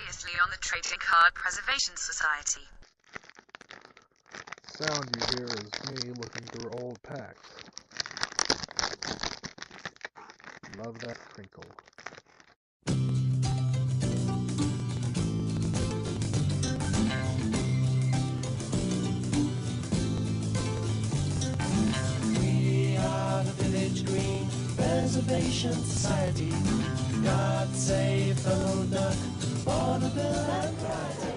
Previously on the Trading Card Preservation Society. Sound you hear is me looking through old packs. Love that crinkle. We are the Village Green Preservation Society. God save the old duck, Barnacle and Friday.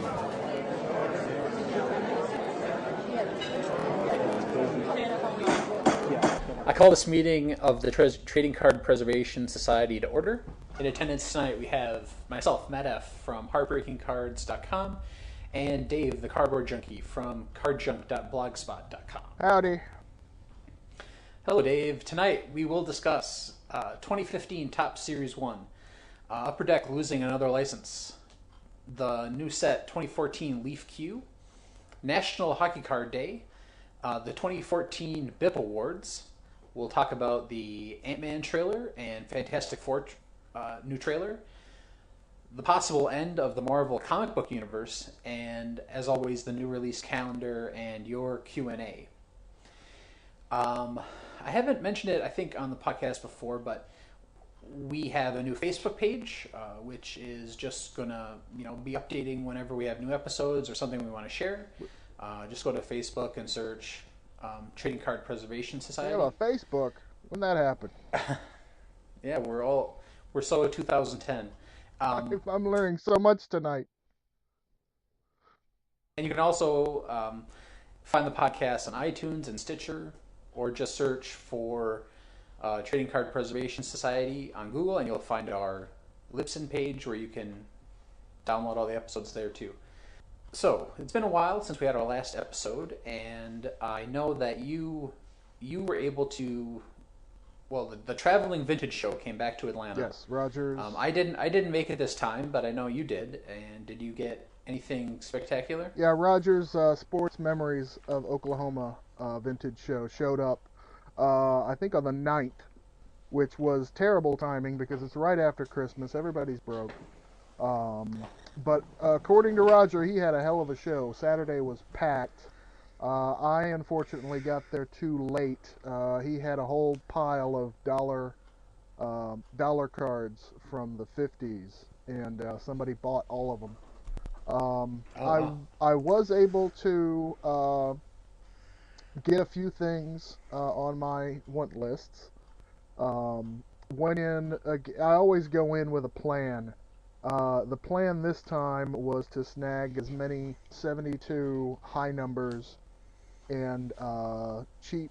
I call this meeting of the Trading Card Preservation Society to order. In attendance tonight we have myself, Matt F. from heartbreakingcards.com, and Dave, the Cardboard Junkie from cardjunk.blogspot.com. Howdy. Hello, Dave. Tonight we will discuss 2015 Topps Series 1, Upper Deck losing another license, the new set 2014 Leaf Q, National Hockey Card Day, the 2014 BIP Awards. We'll talk about the Ant-Man trailer and Fantastic Four new trailer, the possible end of the Marvel comic book universe, and as always, the new release calendar and your Q&A. I haven't mentioned it, I think, on the podcast before, but we have a new Facebook page, which is just gonna, be updating whenever we have new episodes or something we want to share. Just go to Facebook and search Trading Card Preservation Society. Yeah, Facebook. When that happened? Yeah, we're so 2010. I'm learning so much tonight. And you can also find the podcast on iTunes and Stitcher, or just search for Trading Card Preservation Society on Google, and you'll find our Libsyn page where you can download all the episodes there too. So, it's been a while since we had our last episode, and I know that you were able to, well, the Traveling Vintage Show came back to Atlanta. Yes, Rogers. I didn't make it this time, but I know you did. And did you get anything spectacular? Yeah, Rogers Sports Memories of Oklahoma Vintage Show showed up, I think on the 9th, which was terrible timing because it's right after Christmas. Everybody's broke. But according to Roger, he had a hell of a show. Saturday was packed. I unfortunately got there too late. He had a whole pile of dollar cards from the 50s, and somebody bought all of them. I was able to get a few things on my want lists. Went in. I always go in with a plan. The plan this time was to snag as many 72 high numbers and cheap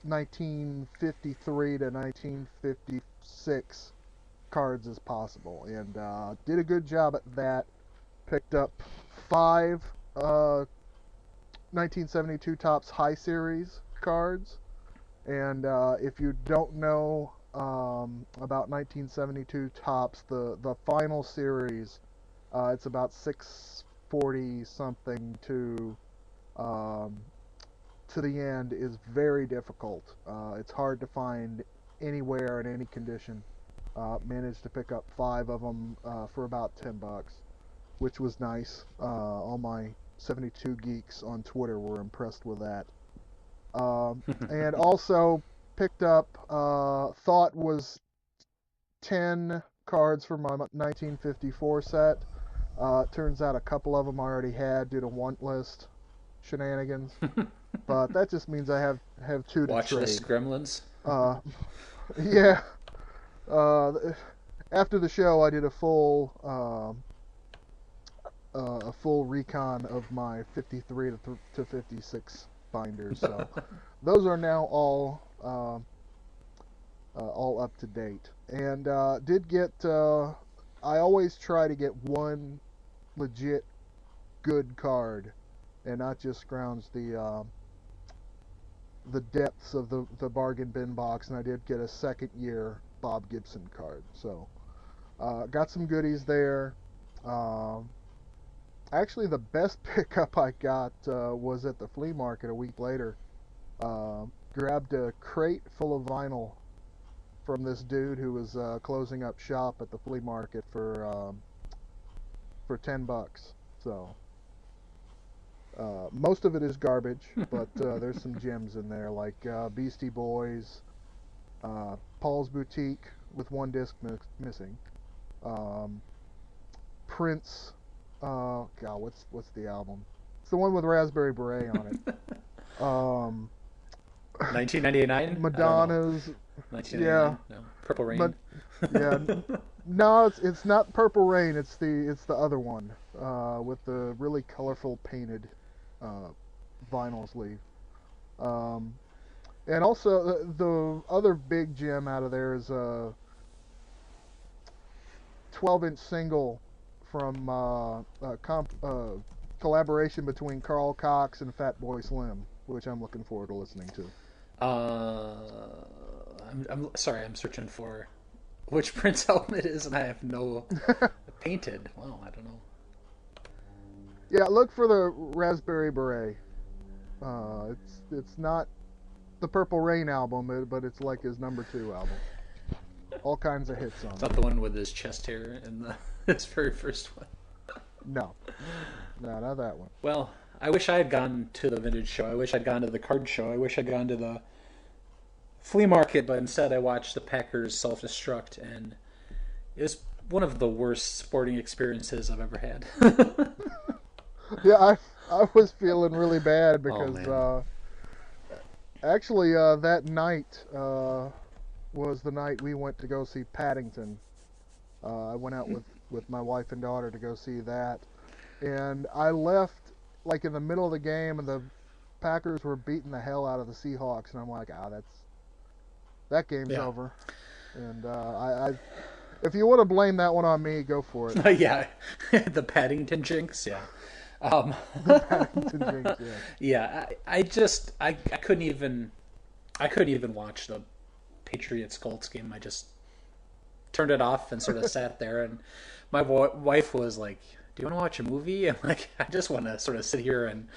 1953 to 1956 cards as possible, and did a good job at that. Picked up 5 1972 Topps High Series cards, and if you don't know about 1972 Topps, the final series, it's about 640 something to the end, is very difficult. It's hard to find anywhere in any condition. Managed to pick up 5 of them for about $10, which was nice. All my 72 geeks on Twitter were impressed with that. And also picked up, thought was 10 cards for my 1954 set. Turns out a couple of them I already had due to want list shenanigans. But that just means I have 2 to Watch trade. list gremlins. Yeah. After the show, I did a full recon of my 53 to 56 binders. So those are now all up to date. And did get. I always try to get one legit good card, and not just scrounge the depths of the bargain bin box. And I did get a second year Bob Gibson card. So got some goodies there. Actually, the best pickup I got was at the flea market a week later. Grabbed a crate full of vinyl from this dude who was closing up shop at the flea market for for $10. So most of it is garbage, but there's some gems in there like Beastie Boys, Paul's Boutique with one disc missing, Prince. God, what's the album? It's the one with Raspberry Beret on it. 1999. Madonna's. 1999. Yeah. No. Purple Rain. Yeah. No, it's not Purple Rain. It's the other one with the really colorful painted vinyl sleeve. And also the other big gem out of there is a 12-inch single from collaboration between Carl Cox and Fatboy Slim, which I'm looking forward to listening to. I'm sorry. I'm searching for which Prince album it is, and I have no painted. Well, I don't know. Yeah, look for the Raspberry Beret. It's not the Purple Rain album, but it's like his number 2 album. All kinds of hits on it. It's not the one with his chest hair in his very first one. No, not that one. Well, I wish I had gone to the vintage show. I wish I'd gone to the card show. I wish I'd gone to the flea market, but instead I watched the Packers self-destruct, and it was one of the worst sporting experiences I've ever had. Yeah, I was feeling really bad because actually that night was the night we went to go see Paddington. I went out with my wife and daughter to go see that, and I left like in the middle of the game, and the Packers were beating the hell out of the Seahawks, and I'm like, that game's over. And I if you want to blame that one on me, go for it. Yeah, the Paddington jinx. Yeah. The Paddington jinx. Yeah. Yeah. I couldn't even watch the Patriots Colts game. I just turned it off and sort of sat there, and my wife was like, "Do you want to watch a movie?" I'm like, "I just want to sort of sit here and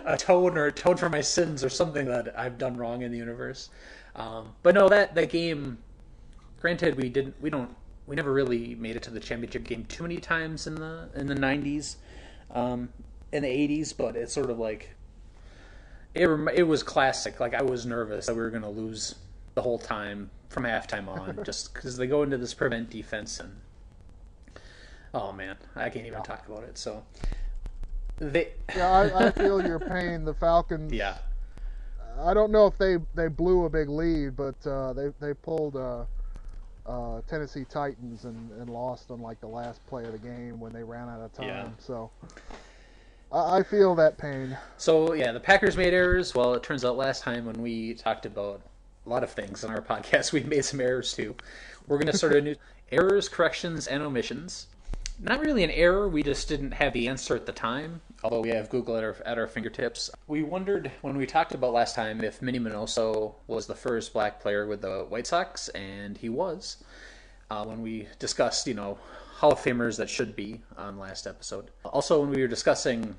atone for my sins or something that I've done wrong in the universe." But no, that game. Granted, we never really made it to the championship game too many times in the 90s, in the 80s. But it's sort of like it was classic. Like I was nervous that we were going to lose the whole time from halftime on, just because they go into this prevent defense, and oh man, I can't even talk about it. So I feel your pain. The Falcons. Yeah. I don't know if they blew a big lead, but they pulled Tennessee Titans and lost on like the last play of the game when they ran out of time. Yeah. So I feel that pain. So yeah, the Packers made errors. Well, it turns out last time when we talked about a lot of things on our podcast, we made some errors too. We're going to start a new errors, corrections, and omissions. Not really an error. We just didn't have the answer at the time, although we have Google at our fingertips. We wondered when we talked about last time if Minnie Minoso was the first black player with the White Sox, and he was. When we discussed, Hall of Famers that should be on last episode. Also, when we were discussing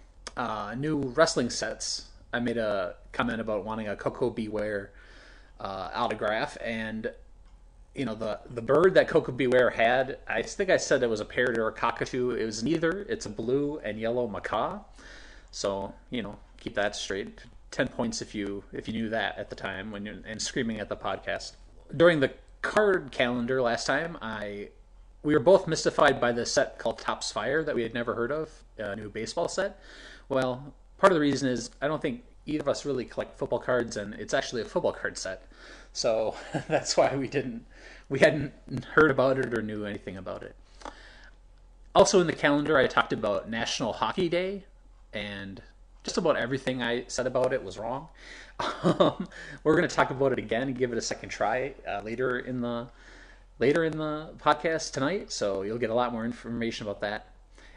new wrestling sets, I made a comment about wanting a Coco Beware autograph, and the bird that Coco Beware had, I think I said it was a parrot or a cockatoo. It was neither. It's a blue and yellow macaw. So, keep that straight. 10 points if you knew that at the time and screaming at the podcast. During the card calendar last time, we were both mystified by this set called Topps Fire that we had never heard of, a new baseball set. Well, part of the reason is I don't think either of us really collect football cards, and it's actually a football card set. So that's why we hadn't heard about it or knew anything about it. Also in the calendar, I talked about National Hockey Day, and just about everything I said about it was wrong. We're going to talk about it again and give it a second try later in the podcast tonight, so you'll get a lot more information about that.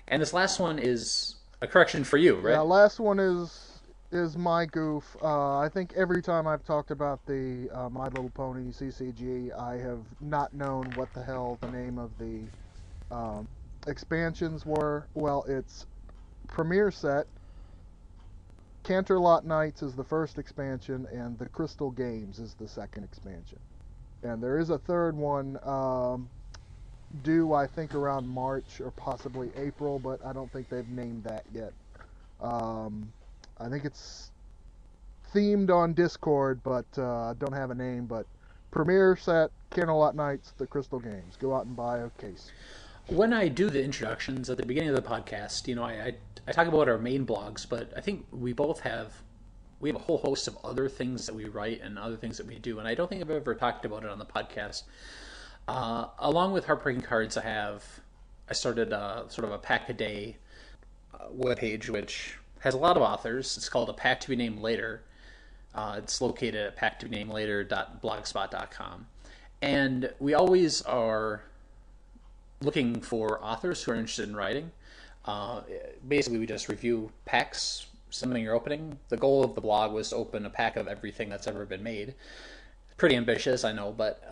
And this last one is a correction for you, right? Yeah, last one is my goof. I think every time I've talked about the My Little Pony CCG, I have not known what the hell the name of the expansions were. Well, it's Premier Set, Canterlot Nights is the first expansion, and the Crystal Games is the second expansion. And there is a third one, due, I think, around March or possibly April, but I don't think they've named that yet. Um, I think it's themed on Discord, but I don't have a name. But premieres at Candlelight Nights, the Crystal Games. Go out and buy a case. When I do the introductions at the beginning of the podcast, I talk about our main blogs, but I think we have a whole host of other things that we write and other things that we do, and I don't think I've ever talked about it on the podcast. Along with Heartbreaking Cards, I started sort of a pack a day webpage, which has a lot of authors. It's called A Pack to Be Named Later. It's located at packtobinamedlater.blogspot.com. And we always are looking for authors who are interested in writing. Basically, we just review packs, something you're opening. The goal of the blog was to open a pack of everything that's ever been made. Pretty ambitious, I know, but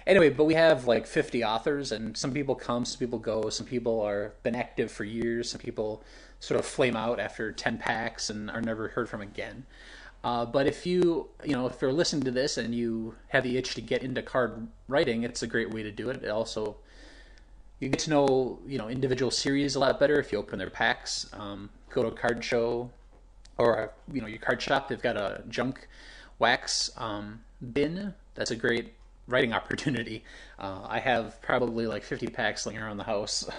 anyway, but we have like 50 authors, and some people come, some people go, some people are been active for years, some people sort of flame out after 10 packs and are never heard from again. But if if you're listening to this and you have the itch to get into card writing, it's a great way to do it. It also, you get to know, individual series a lot better if you open their packs. Go to a card show or, your card shop. They've got a junk wax bin. That's a great writing opportunity. I have probably like 50 packs laying around the house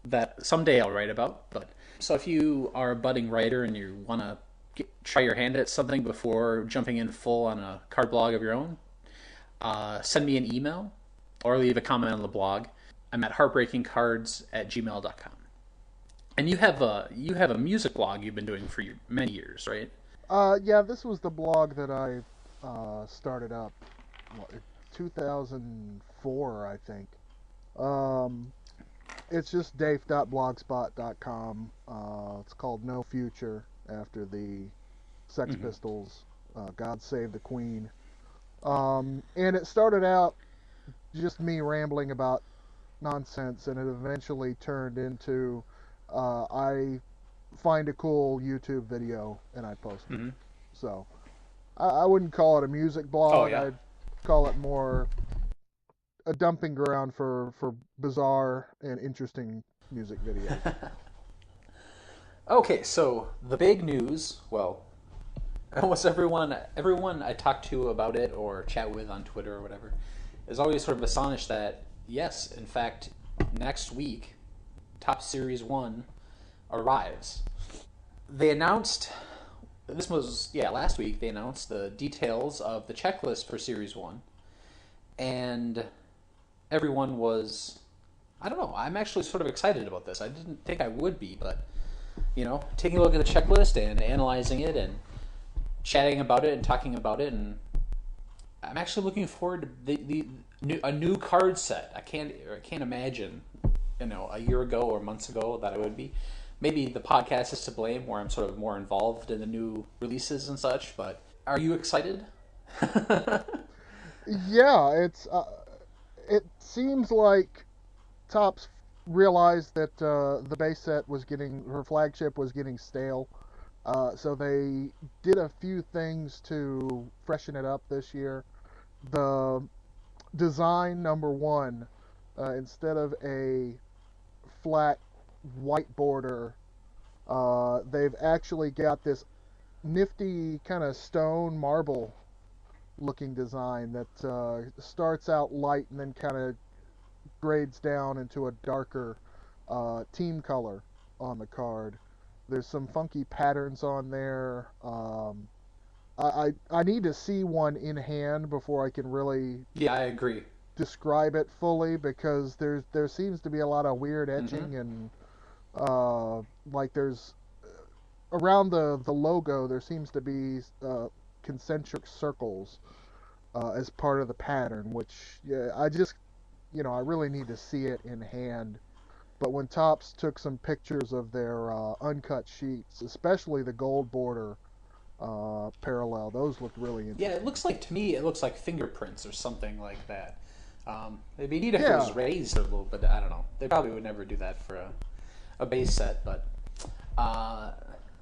that someday I'll write about. But so if you are a budding writer and you want to try your hand at something before jumping in full on a card blog of your own, send me an email or leave a comment on the blog. I'm at heartbreakingcards@gmail.com. And you have a music blog you've been doing for many years, right? Yeah, this was the blog that I started up 2004, I think. It's just dave.blogspot.com. It's called No Future, after the Sex Pistols, God Save the Queen. And it started out just me rambling about nonsense, and it eventually turned into I find a cool YouTube video and I post it. So I wouldn't call it a music blog. Oh, yeah. I'd call it more a dumping ground for bizarre and interesting music videos. Okay, so the big news, well, almost everyone I talk to about it or chat with on Twitter or whatever is always sort of astonished that, yes, in fact, next week, Top Series 1 arrives. They announced, last week, they announced the details of the checklist for Series 1. And everyone was, I don't know, I'm actually sort of excited about this. I didn't think I would be, but, taking a look at the checklist and analyzing it and chatting about it and talking about it, and I'm actually looking forward to a new card set. I can't imagine, a year ago or months ago that I would be. Maybe the podcast is to blame, where I'm sort of more involved in the new releases and such. But are you excited? Yeah, it seems like Topps realized that the base set her flagship was getting stale. So they did a few things to freshen it up this year. The design, number one, instead of a flat white border, they've actually got this nifty kind of stone marble looking design that starts out light and then kind of grades down into a darker team color on the card. There's some funky patterns on there. I need to see one in hand before I can really I agree. describe it fully, because there seems to be a lot of weird etching and like there's around the logo there seems to be concentric circles as part of the pattern, which I just I really need to see it in hand. But when Topps took some pictures of their uncut sheets, especially the gold border parallel, those looked really interesting. Yeah, to me it looks like fingerprints or something like that. It'd be neat if it was raised a little bit. I don't know. They probably would never do that for a base set, but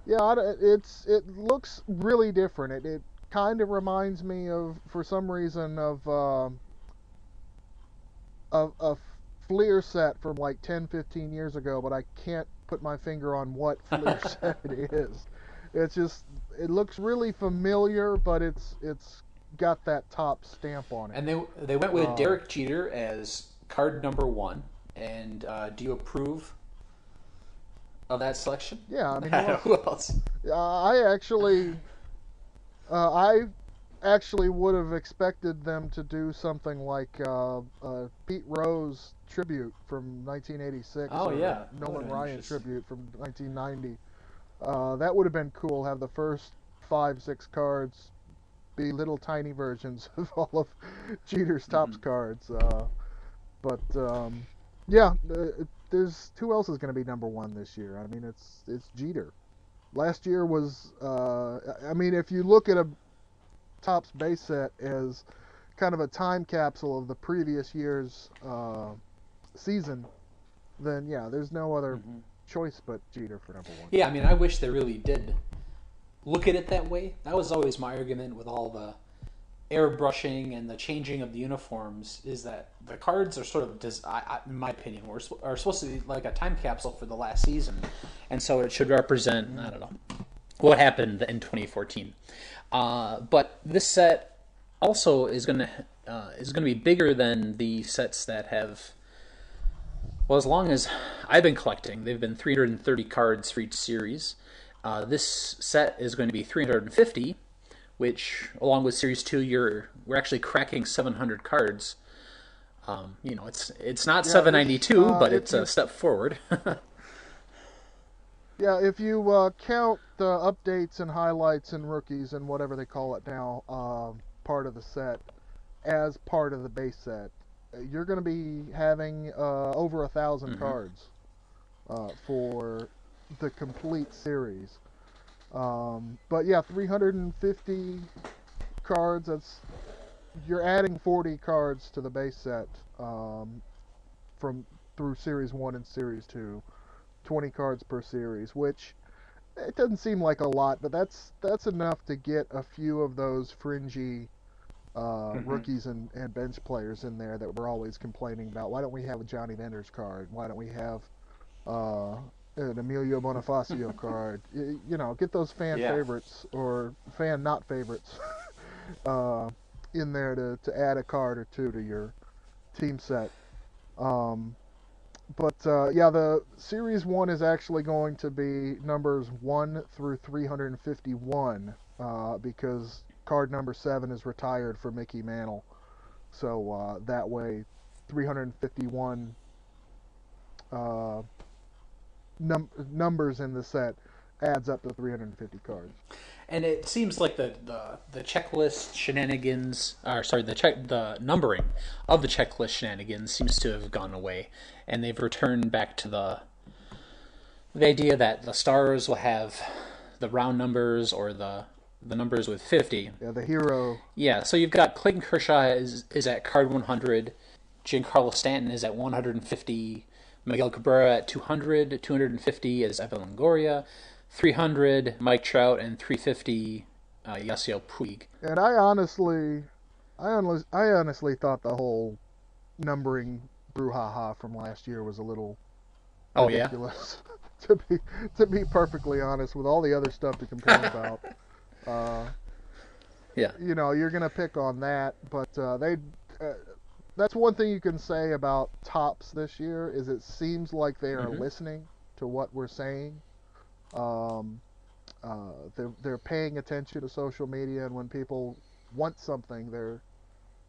it looks really different. It kind of reminds me of, for some reason, of a Fleer set from like 10, 15 years ago, but I can't put my finger on what Fleer set it is. It's just, it looks really familiar, but it's got that top stamp on it. And they went with Derek Jeter as card number 1. And do you approve of that selection? Yeah, I mean, who else? I actually would have expected them to do something like Pete Rose tribute from 1986. Oh, or yeah. Nolan Ryan tribute from 1990. That would have been cool. Have the first 5-6 cards be little tiny versions of all of Jeter's Topps cards. Yeah, there's who else is going to be number 1 this year? I mean, it's Jeter. Last year was, I mean, if you look at a Topps base set as kind of a time capsule of the previous year's season, then yeah, there's no other choice but Jeter for number 1. Yeah, I mean, I wish they really did look at it that way. That was always my argument with all the airbrushing and the changing of the uniforms, is that the cards are sort of, in my opinion, are supposed to be like a time capsule for the last season, and so it should represent, I don't know, what happened in 2014. But this set also is going to be bigger than the sets that have, well, as long as I've been collecting, they've been 330 cards for each series. This set is going to be 350, which, along with Series 2, we're actually cracking 700 cards. It's not 792, but it's a step forward. Yeah, if you count the updates and highlights and rookies and whatever they call it now, part of the set, as part of the base set, you're going to be having over 1,000 cards for the complete series. But yeah, 350 cards. You're adding 40 cards to the base set through Series 1 and Series 2. 20 cards per series, which it doesn't seem like a lot, but that's enough to get a few of those fringy rookies and bench players in there that we're always complaining about. Why don't we have a Johnny Vendors card? Why don't we have an Emilio Bonifacio card? Get those fan favorites or fan not favorites in there to add a card or two to your team set. But the Series 1 is actually going to be numbers 1 through 351 because card number 7 is retired for Mickey Mantle. So that way, 351 numbers in the set adds up to 350 cards. And it seems like the checklist shenanigans, the numbering of the checklist shenanigans seems to have gone away, and they've returned back to the idea that the stars will have the round numbers or the numbers with 50. Yeah, the hero. Yeah, so you've got Clayton Kershaw is at card 100, Giancarlo Stanton is at 150, Miguel Cabrera at 200, 250 is Evan Longoria, 300 Mike Trout, and 350 Yasiel Puig. And I honestly thought the whole numbering brouhaha from last year was a little ridiculous. to be perfectly honest, with all the other stuff to complain about. You're gonna pick on that, but that's one thing you can say about Topps this year is it seems like they are listening to what we're saying. They're paying attention to social media, and when people want something, they're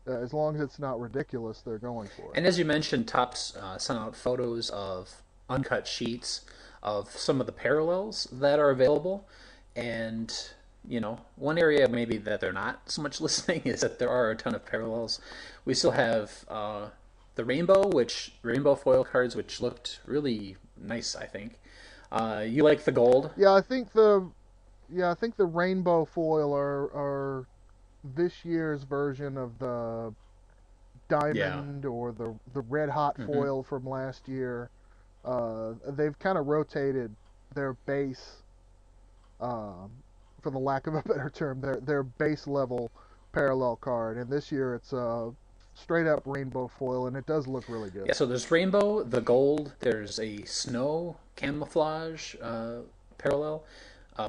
as long as it's not ridiculous, they're going for it. And as you mentioned, Topps sent out photos of uncut sheets of some of the parallels that are available, and one area maybe that they're not so much listening is that there are a ton of parallels. We still have the rainbow foil cards, which looked really nice, I think. You like the gold? Yeah, I think the rainbow foil are this year's version of the diamond or the red hot foil from last year. They've kind of rotated their base, for the lack of a better term, their base level parallel card, and this year it's straight up rainbow foil, and it does look really good. Yeah, so there's rainbow, the gold, there's a snow camouflage parallel,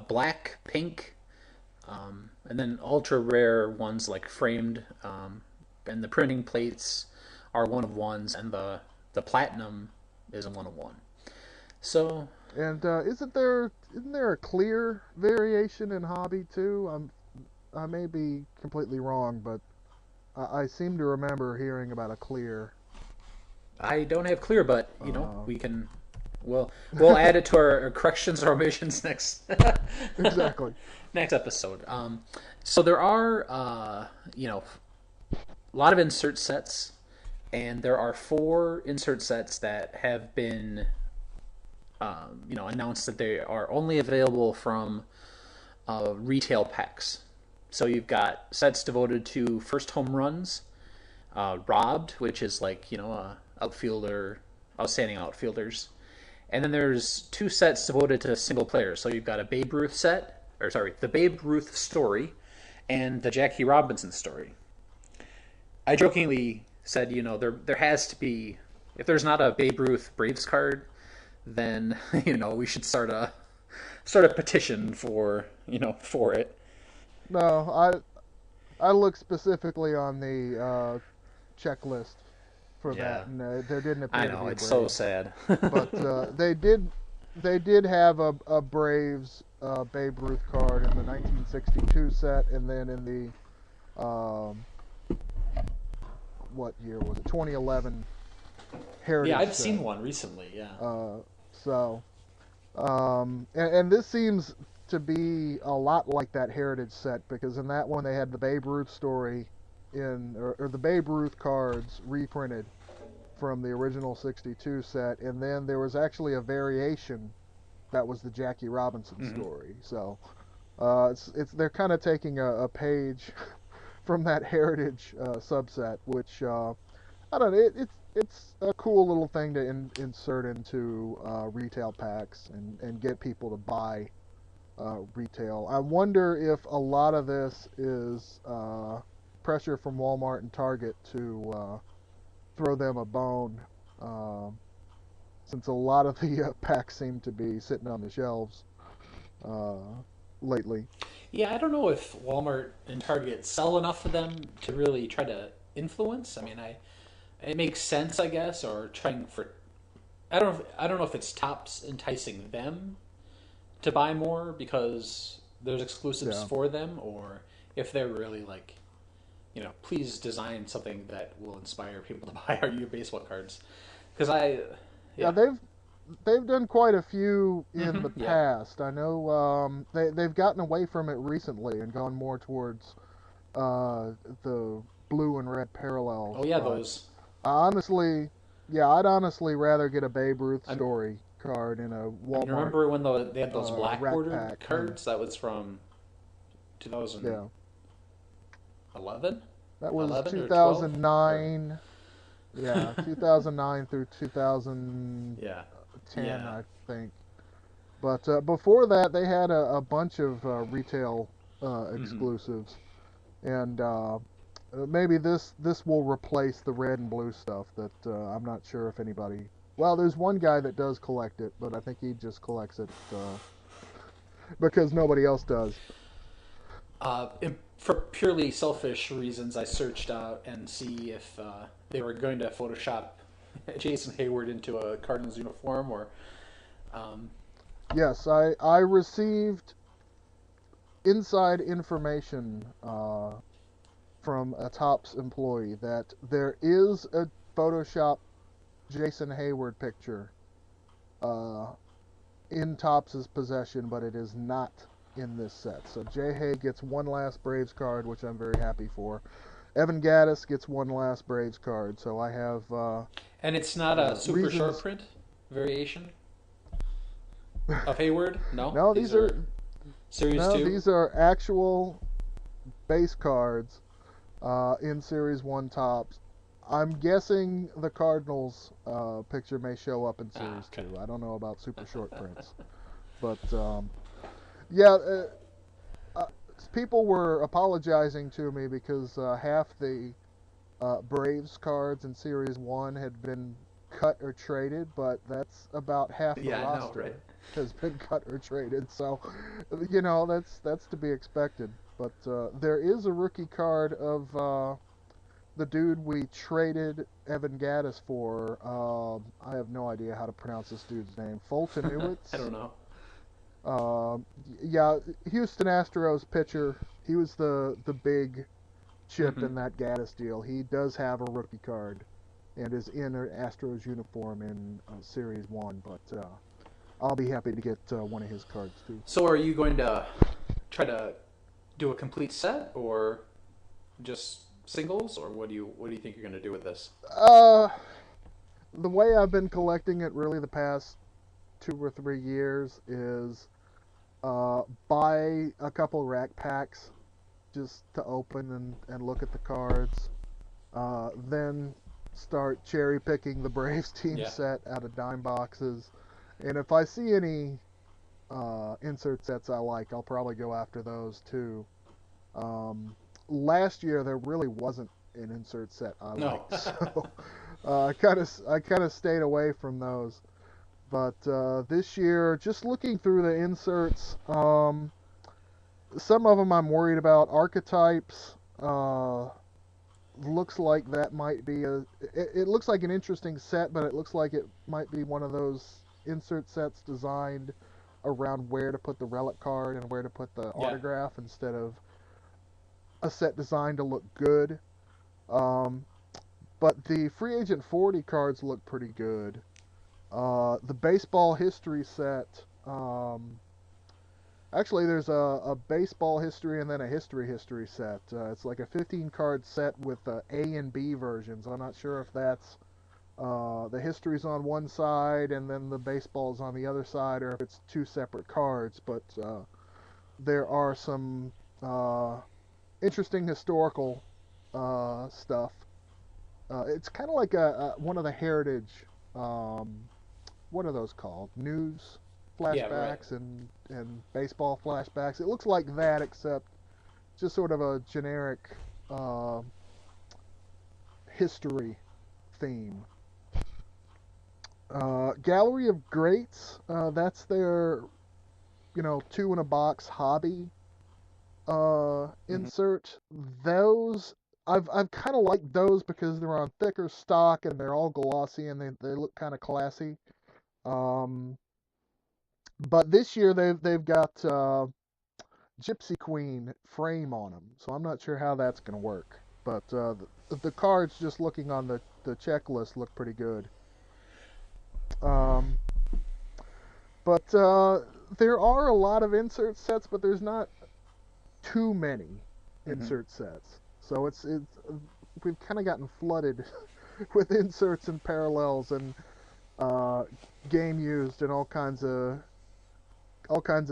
black, pink, and then ultra rare ones like framed, and the printing plates are one of ones, and the platinum is a one of one. So And isn't there a clear variation in hobby too? I may be completely wrong, but I seem to remember hearing about a clear. I don't have clear, but we can. We'll add it to our corrections or omissions next. Exactly. Next episode. So there are a lot of insert sets, and there are 4 insert sets that have been announced that they are only available from retail packs. So you've got sets devoted to first home runs, robbed, which is like outstanding outfielders, and then there's 2 sets devoted to single players. So you've got a Babe Ruth set, the Babe Ruth story, and the Jackie Robinson story. I jokingly said, there has to be, if there's not a Babe Ruth Braves card, then we should start a petition for it. No, I look specifically on the checklist for that, and there didn't appear I to know, be a it's Braves. so sad. But they did have a Braves Babe Ruth card in the 1962 set, and then in the what year was it? 2011 Heritage. Yeah, I've set. seen one recently. Yeah. And this seems to be a lot like that Heritage set, because in that one they had the Babe Ruth story or the Babe Ruth cards reprinted from the original 62 set, and then there was actually a variation that was the Jackie Robinson story. So they're kind of taking a page from that Heritage subset, which I don't know, it's a cool little thing to insert into retail packs and get people to buy retail. I wonder if a lot of this is pressure from Walmart and Target to throw them a bone, since a lot of the packs seem to be sitting on the shelves lately. Yeah, I don't know if Walmart and Target sell enough of them to really try to influence. I mean, it makes sense, I guess, or trying for. I don't know if it's Topps enticing them to buy more because there's exclusives for them, or if they're really like, please design something that will inspire people to buy your baseball cards. Because they've done quite a few in the past. I know they've gotten away from it recently and gone more towards the blue and red parallels. Oh yeah, those. I'd honestly rather get a Babe Ruth story card in a Walmart. You remember when they had those black bordered pack cards? That was from 2011. That was 11 or 2009. Yeah, 2009 through 2010, I think. But before that, they had a bunch of retail exclusives, and maybe this will replace the red and blue stuff that I'm not sure if anybody. Well, there's one guy that does collect it, but I think he just collects it because nobody else does. For purely selfish reasons, I searched out and see if they were going to Photoshop Jason Hayward into a Cardinals uniform, or. Yes, I received inside information from a Topps employee that there is a Photoshop Jason Hayward picture in Topps's possession, but it is not in this set. So Jay Hay gets one last Braves card, which I'm very happy for. Evan Gaddis gets one last Braves card, so I have. And it's not a super short print variation of Hayward. No. No, these are Series 2. These are actual base cards in Series 1 Topps. I'm guessing the Cardinals picture may show up in Series 2. I don't know about super short prints, but people were apologizing to me because half the Braves cards in Series 1 had been cut or traded, but that's about half the Yeah, I know, roster right? has been cut or traded. So, that's to be expected. But there is a rookie card of the dude we traded Evan Gaddis for. I have no idea how to pronounce this dude's name. Fulton I Ewitz. don't know. Yeah, Houston Astros pitcher. He was the big chip Hmm. in that Gaddis deal. He does have a rookie card and is in an Astros uniform in Series 1, but I'll be happy to get one of his cards too. So are you going to try to do a complete set or just singles, or what do you think you're going to do with this? Uh, the way I've been collecting it really the past 2 or 3 years is buy a couple rack packs just to open and look at the cards. Then start cherry picking the Braves team Yeah. set out of dime boxes. And if I see any insert sets I like, I'll probably go after those too. Um, Last year there really wasn't an insert set I No. liked, so I kind of stayed away from those. But this year, just looking through the inserts, some of them I'm worried about. Archetypes looks like that might be it looks like an interesting set, but it looks like it might be one of those insert sets designed around where to put the relic card and where to put the Yeah. autograph instead of a set designed to look good. Um, but the free agent 40 cards look pretty good. The baseball history set. Actually, there's a baseball history and then a history set. It's like a 15 card set with A and B versions. I'm not sure if that's the history's on one side and then the baseball's on the other side, or if it's two separate cards. But there are some interesting historical stuff. It's kind of like one of the heritage. Um, what are those called? News Yeah, right. flashbacks and baseball flashbacks. It looks like that, except just sort of a generic uh, history theme. Gallery of Greats. That's their two in a box hobby Hmm. insert. Those I've kind of liked those because they're on thicker stock and they're all glossy and they look kind of classy. Um, but this year they've got Gypsy Queen frame on them, so I'm not sure how that's going to work. But the cards, just looking on the checklist, look pretty good. Um, but there are a lot of insert sets, but there's not too many Hmm. insert sets. So it's we've kind of gotten flooded with inserts and parallels and uh, game used and all kinds of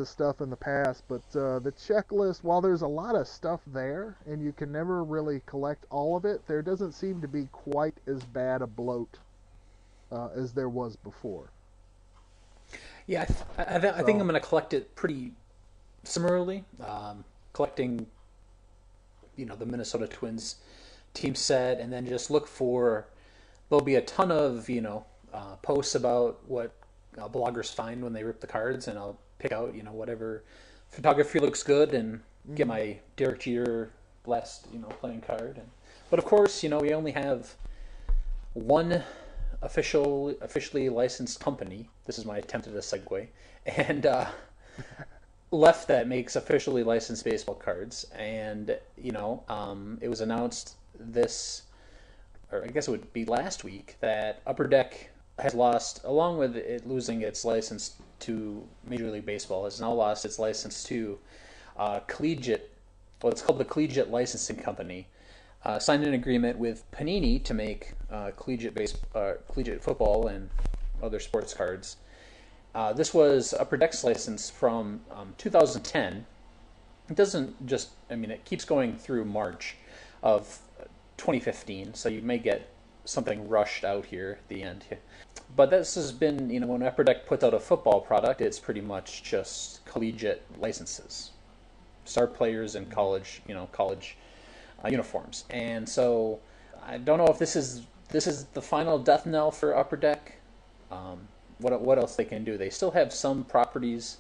stuff in the past. But the checklist, while there's a lot of stuff there, and you can never really collect all of it, there doesn't seem to be quite as bad a bloat as there was before. Yeah, I think I'm So going to collect it pretty similarly. Collecting, the Minnesota Twins team set, and then just look for. There'll be a ton of posts about what bloggers find when they rip the cards, and I'll pick out whatever photography looks good and get mhm. my Derek Jeter last playing card. But of course, we only have one officially licensed company. This is my attempt at a segue, and left that makes officially licensed baseball cards. And it was announced this, or I guess it would be last week, that Upper Deck has lost, along with it losing its license to Major League Baseball, has now lost its license to collegiate. Well, it's called the Collegiate Licensing Company. Signed an agreement with Panini to make collegiate football and other sports cards. This was Upper Deck's license from 2010. It doesn't just, I mean, it keeps going through March of 2015, so you may get something rushed out here at the end. But this has been, when Upper Deck puts out a football product, it's pretty much just collegiate licenses, star players in college uniforms. And so I don't know if this is the final death knell for Upper Deck. What else they can do? They still have some properties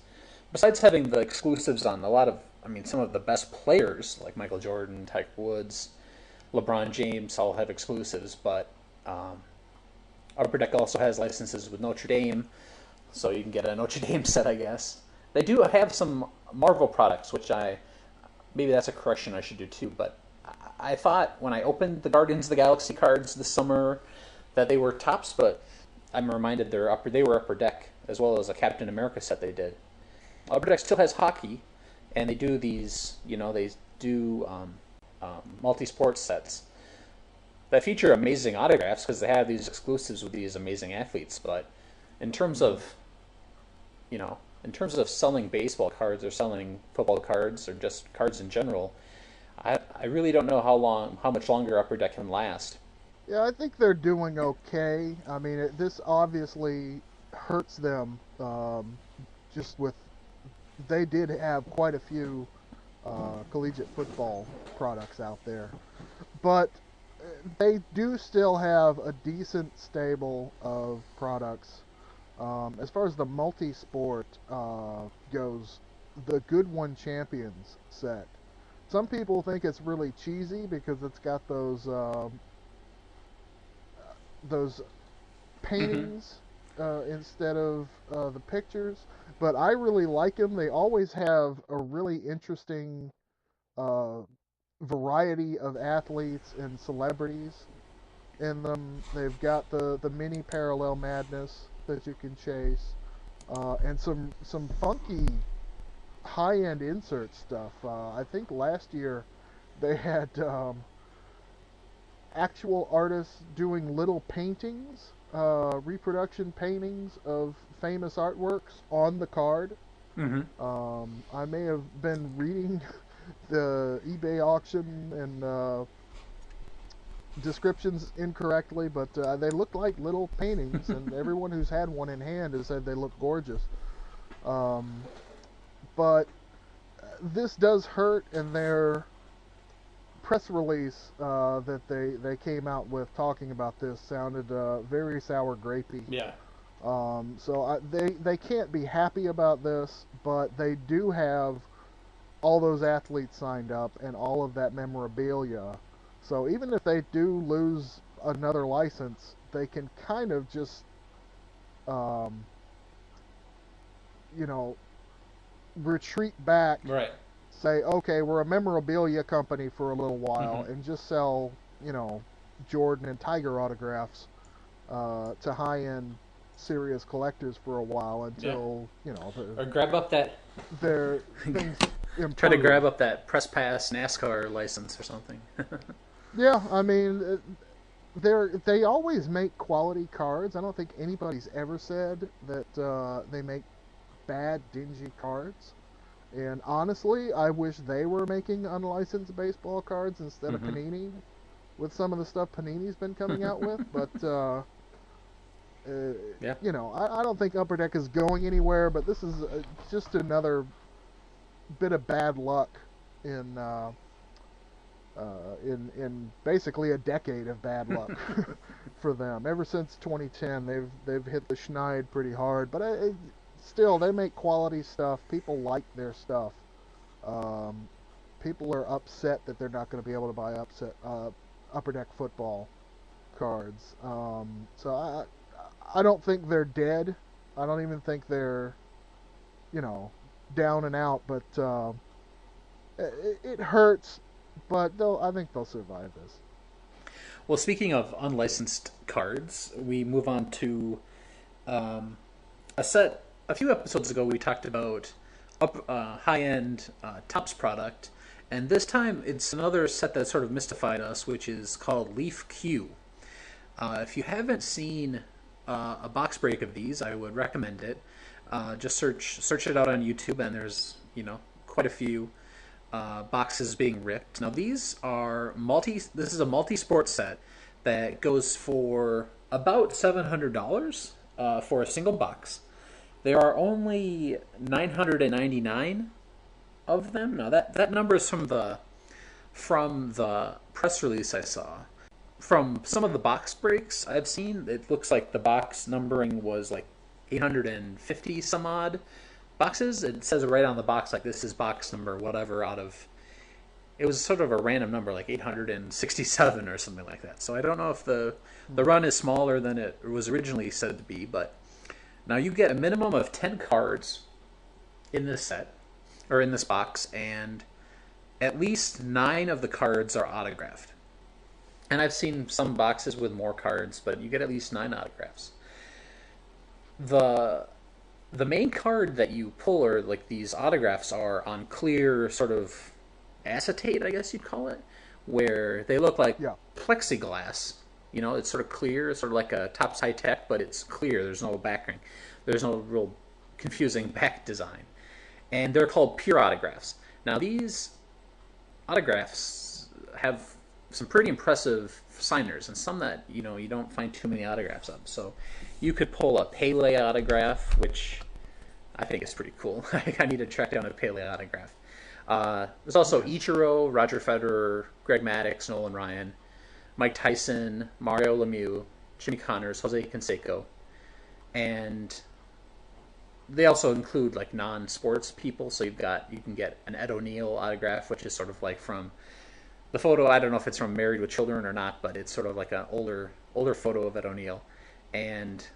besides having the exclusives on a lot of. I mean, some of the best players like Michael Jordan, Tiger Woods, LeBron James all have exclusives, but Upper Deck also has licenses with Notre Dame, so you can get a Notre Dame set, I guess. They do have some Marvel products, which maybe that's a correction I should do too, but I thought when I opened the Guardians of the Galaxy cards this summer that they were tops, but I'm reminded they were Upper Deck, as well as a Captain America set they did. Upper Deck still has hockey, and they do these, they do multi-sport sets that feature amazing autographs because they have these exclusives with these amazing athletes. But in terms of, selling baseball cards or selling football cards or just cards in general, I really don't know how much longer Upper Deck can last. Yeah, I think they're doing okay. I mean, this obviously hurts them. They did have quite a few collegiate football products out there, but they do still have a decent stable of products. As far as the multi-sport goes, the Good One Champions set. Some people think it's really cheesy because it's got those paintings instead of the pictures, but I really like them. They always have a really interesting variety of athletes and celebrities in them. They've got the mini Parallel Madness that you can chase, and some funky high-end insert stuff. I think last year they had actual artists doing little paintings, reproduction paintings of famous artworks on the card. I may have been reading the eBay auction and descriptions incorrectly, but they look like little paintings, and everyone who's had one in hand has said they look gorgeous. But this does hurt, and their press release that they came out with talking about this sounded very sour grapey. Yeah. So they can't be happy about this, but they do have all those athletes signed up and all of that memorabilia. So even if they do lose another license, they can kind of just, retreat back. Right. Say, okay, we're a memorabilia company for a little while, and just sell, Jordan and Tiger autographs to high-end serious collectors for a while until, or grab up that their things improve. Try to grab up that press pass NASCAR license or something. Yeah, I mean, they always make quality cards. I don't think anybody's ever said that they make bad, dingy cards. And honestly, I wish they were making unlicensed baseball cards instead of Panini, with some of the stuff Panini's been coming out with. But, I don't think Upper Deck is going anywhere, but this is just another bit of bad luck in basically a decade of bad luck for them. Ever since 2010, they've hit the schneid pretty hard, but still, they make quality stuff. People like their stuff. People are upset that they're not going to be able to buy Upper Deck football cards. So I don't think they're dead. I don't even think they're, down and out. But it hurts. But I think they'll survive this. Well, speaking of unlicensed cards, we move on to a set. A few episodes ago, we talked about high-end Topps product, and this time it's another set that sort of mystified us, which is called Leaf Q. If you haven't seen a box break of these, I would recommend it. Just search it out on YouTube, and there's quite a few boxes being ripped. Now these are This is a multi-sport set that goes for about $700 for a single box. There are only 999 of them. Now that number is from the press release I saw. from some of the box breaks I've seen, it looks like the box numbering was like 850 some odd boxes. It says it right on the box, like this is box number whatever out of. It was sort of a random number, like 867 or something like that. So I don't know if the run is smaller than it was originally said to be, but now you get a minimum of 10 cards in this set, or in this box, and at least 9 of the cards are autographed. And I've seen some boxes with more cards, but you get at least 9 autographs. The main card that you pull, or like these autographs, are on clear sort of acetate, I guess you'd call it, where they look like plexiglass. You know, it's sort of clear, it's sort of like a Topps High Tech, but it's clear. There's no background. There's no real confusing back design. And they're called pure autographs. Now, these autographs have some pretty impressive signers, and some that, you know, you don't find too many autographs of. So you could pull a Pele autograph, which I think is pretty cool. I need to track down a Pele autograph. There's also Ichiro, Roger Federer, Greg Maddux, Nolan Ryan, Mike Tyson, Mario Lemieux, Jimmy Connors, Jose Canseco, and they also include like non-sports people. So you can get an Ed O'Neill autograph, which is sort of like from the photo. I don't know if it's from Married with Children or not, but it's sort of like an older photo of Ed O'Neill. And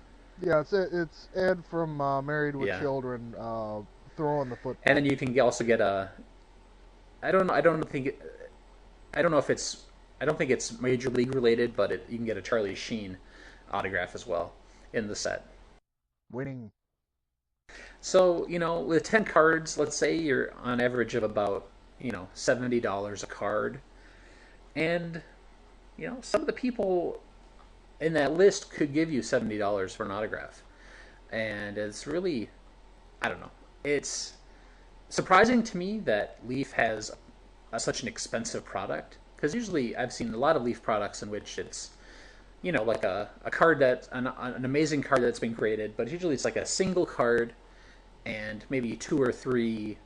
yeah, it's Ed from Married with Children throwing the football. And then you can also get a. I don't think it's Major League related, but you can get a Charlie Sheen autograph as well in the set. Winning. So, you know, with 10 cards, let's say you're on average of about, you know, $70 a card. And, you know, some of the people in that list could give you $70 for an autograph. And it's really, I don't know. It's surprising to me that Leaf has such an expensive product, because usually I've seen a lot of Leaf products in which it's, you know, like a card that's an amazing card that's been created, but usually it's like a single card and maybe 2 or 3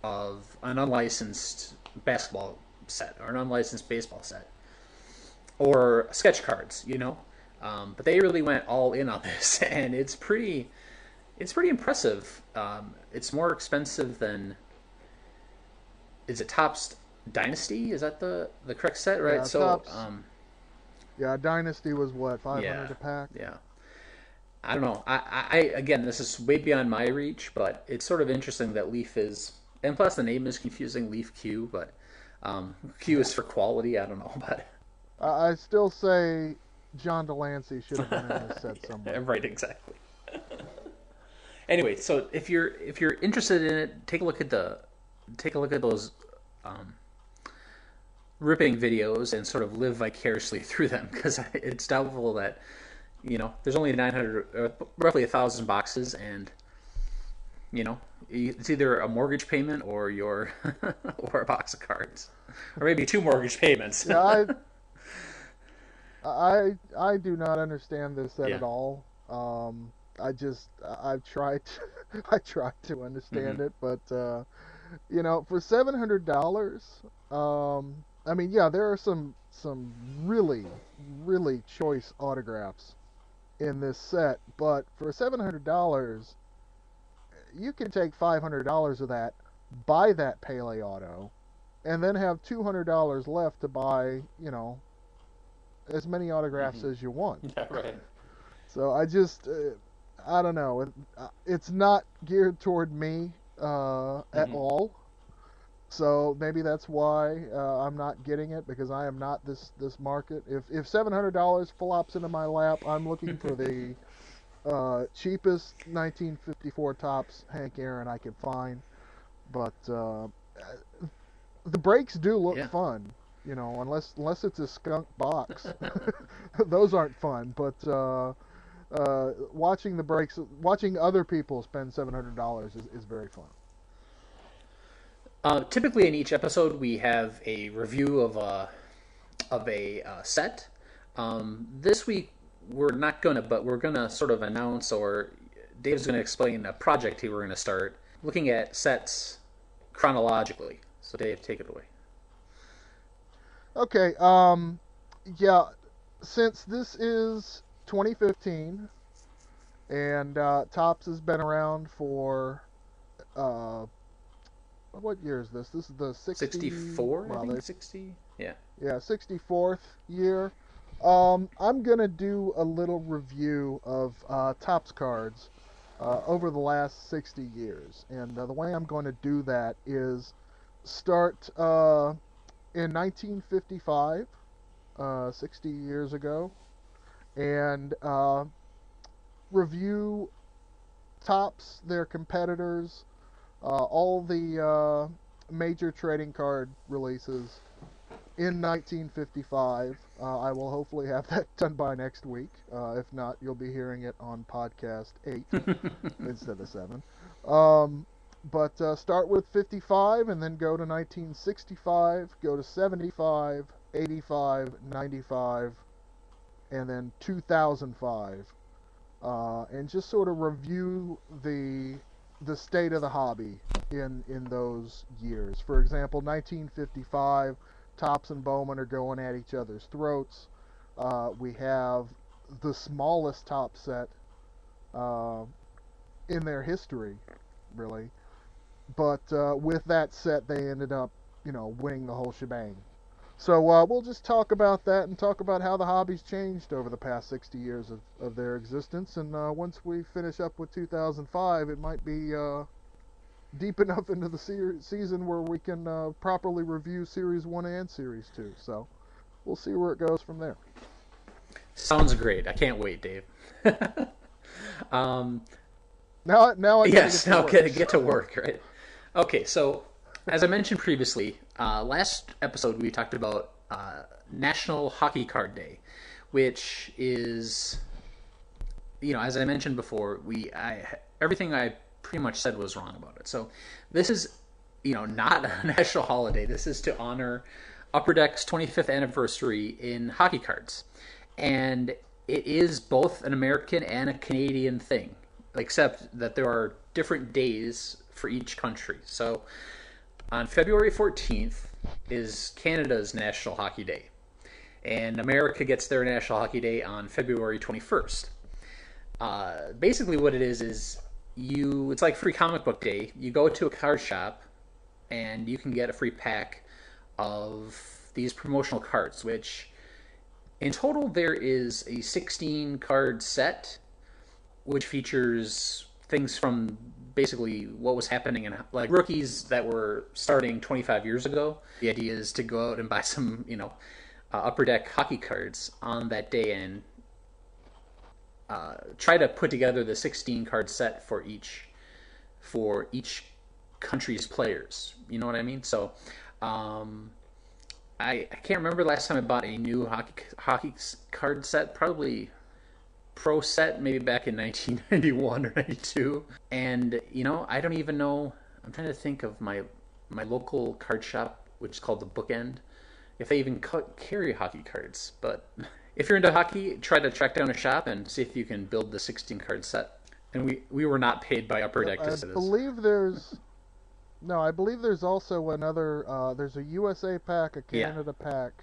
of an unlicensed basketball set or an unlicensed baseball set or sketch cards, you know. But they really went all in on this, and it's pretty impressive. It's more expensive than, is it Topps Dynasty? Is that the correct set, right? Yeah, so Topps, Dynasty was what, 500 a pack? Yeah. I don't know. I again, this is way beyond my reach, but it's sort of interesting that Leaf is, and plus the name is confusing, Leaf Q, but Q is for quality. I don't know, but I still say John Delancey should have been in this set somewhere. Right, exactly. Anyway, so if you're interested in it, take a look at those ripping videos and sort of live vicariously through them, because it's doubtful that, you know, there's only 900, roughly 1,000 boxes, and, you know, it's either a mortgage payment or or a box of cards, or maybe 2 mortgage payments. Yeah, I do not understand this set at all. I've tried to understand it, but you know, for $700, I mean, yeah, there are some really choice autographs in this set, but for $700, you can take $500 of that, buy that Pele auto, and then have $200 left to buy, you know, as many autographs as you want. Yeah, right. So I just, I don't know. It's not geared toward me at all. So maybe that's why I'm not getting it, because I am not this market. If $700 flops into my lap, I'm looking for the cheapest 1954 Topps Hank Aaron I can find. But the breaks do look fun, you know, unless it's a skunk box. Those aren't fun. But watching the breaks, watching other people spend $700 is very fun. Typically, in each episode, we have a review of a set. This week, we're not gonna, but we're gonna sort of announce, or Dave's gonna explain a project we're gonna start looking at sets chronologically. So, Dave, take it away. Okay. Yeah, since this is 2015 and Tops has been around for uh, what year is this? This is the 60. 64, I Wow, think 60. Yeah. yeah, 64th year. I'm gonna do a little review of Topps cards over the last 60 years, and the way I'm going to do that is start in 1955, 60 years ago, and review Topps, their competitors, all the major trading card releases in 1955. I will hopefully have that done by next week. If not, you'll be hearing it on podcast 8 instead of 7. But start with 55 and then go to 1965, go to 75, 85, 95, and then 2005. And just sort of review the state of the hobby in those years. For example, 1955, Topps and Bowman are going at each other's throats. We have the smallest top set in their history, really. But with that set, they ended up, winning the whole shebang. So we'll just talk about that and talk about how the hobby's changed over the past 60 years of their existence. And once we finish up with 2005, it might be deep enough into the season where we can properly review Series 1 and Series 2. So we'll see where it goes from there. Sounds great. I can't wait, Dave. Now I yes, now get get to work, right? Okay, so as I mentioned previously, last episode we talked about National Hockey Card Day, which is, as I mentioned before, everything I pretty much said was wrong about it. So this is, not a national holiday. This is to honor Upper Deck's 25th anniversary in hockey cards. And it is both an American and a Canadian thing, except that there are different days for each country. So on February 14th is Canada's National Hockey Day, and America gets their National Hockey Day on February 21st. Basically what it is it's like Free Comic Book Day. You go to a card shop and you can get a free pack of these promotional cards, which in total there is a 16 card set, which features things from basically what was happening in, like, rookies that were starting 25 years ago. The idea is to go out and buy some, Upper Deck hockey cards on that day and try to put together the 16 card set for each country's players. You know what I mean? So I can't remember the last time I bought a new hockey card set. Probably pro set, maybe back in 1991 or 92. And I don't even know. I'm trying to think of my local card shop, which is called the Bookend, if they even carry hockey cards. But if you're into hockey, try to track down a shop and see if you can build the 16 card set. And we were not paid by Upper Deck to do this. I believe there's also another. There's a USA pack, a Canada pack,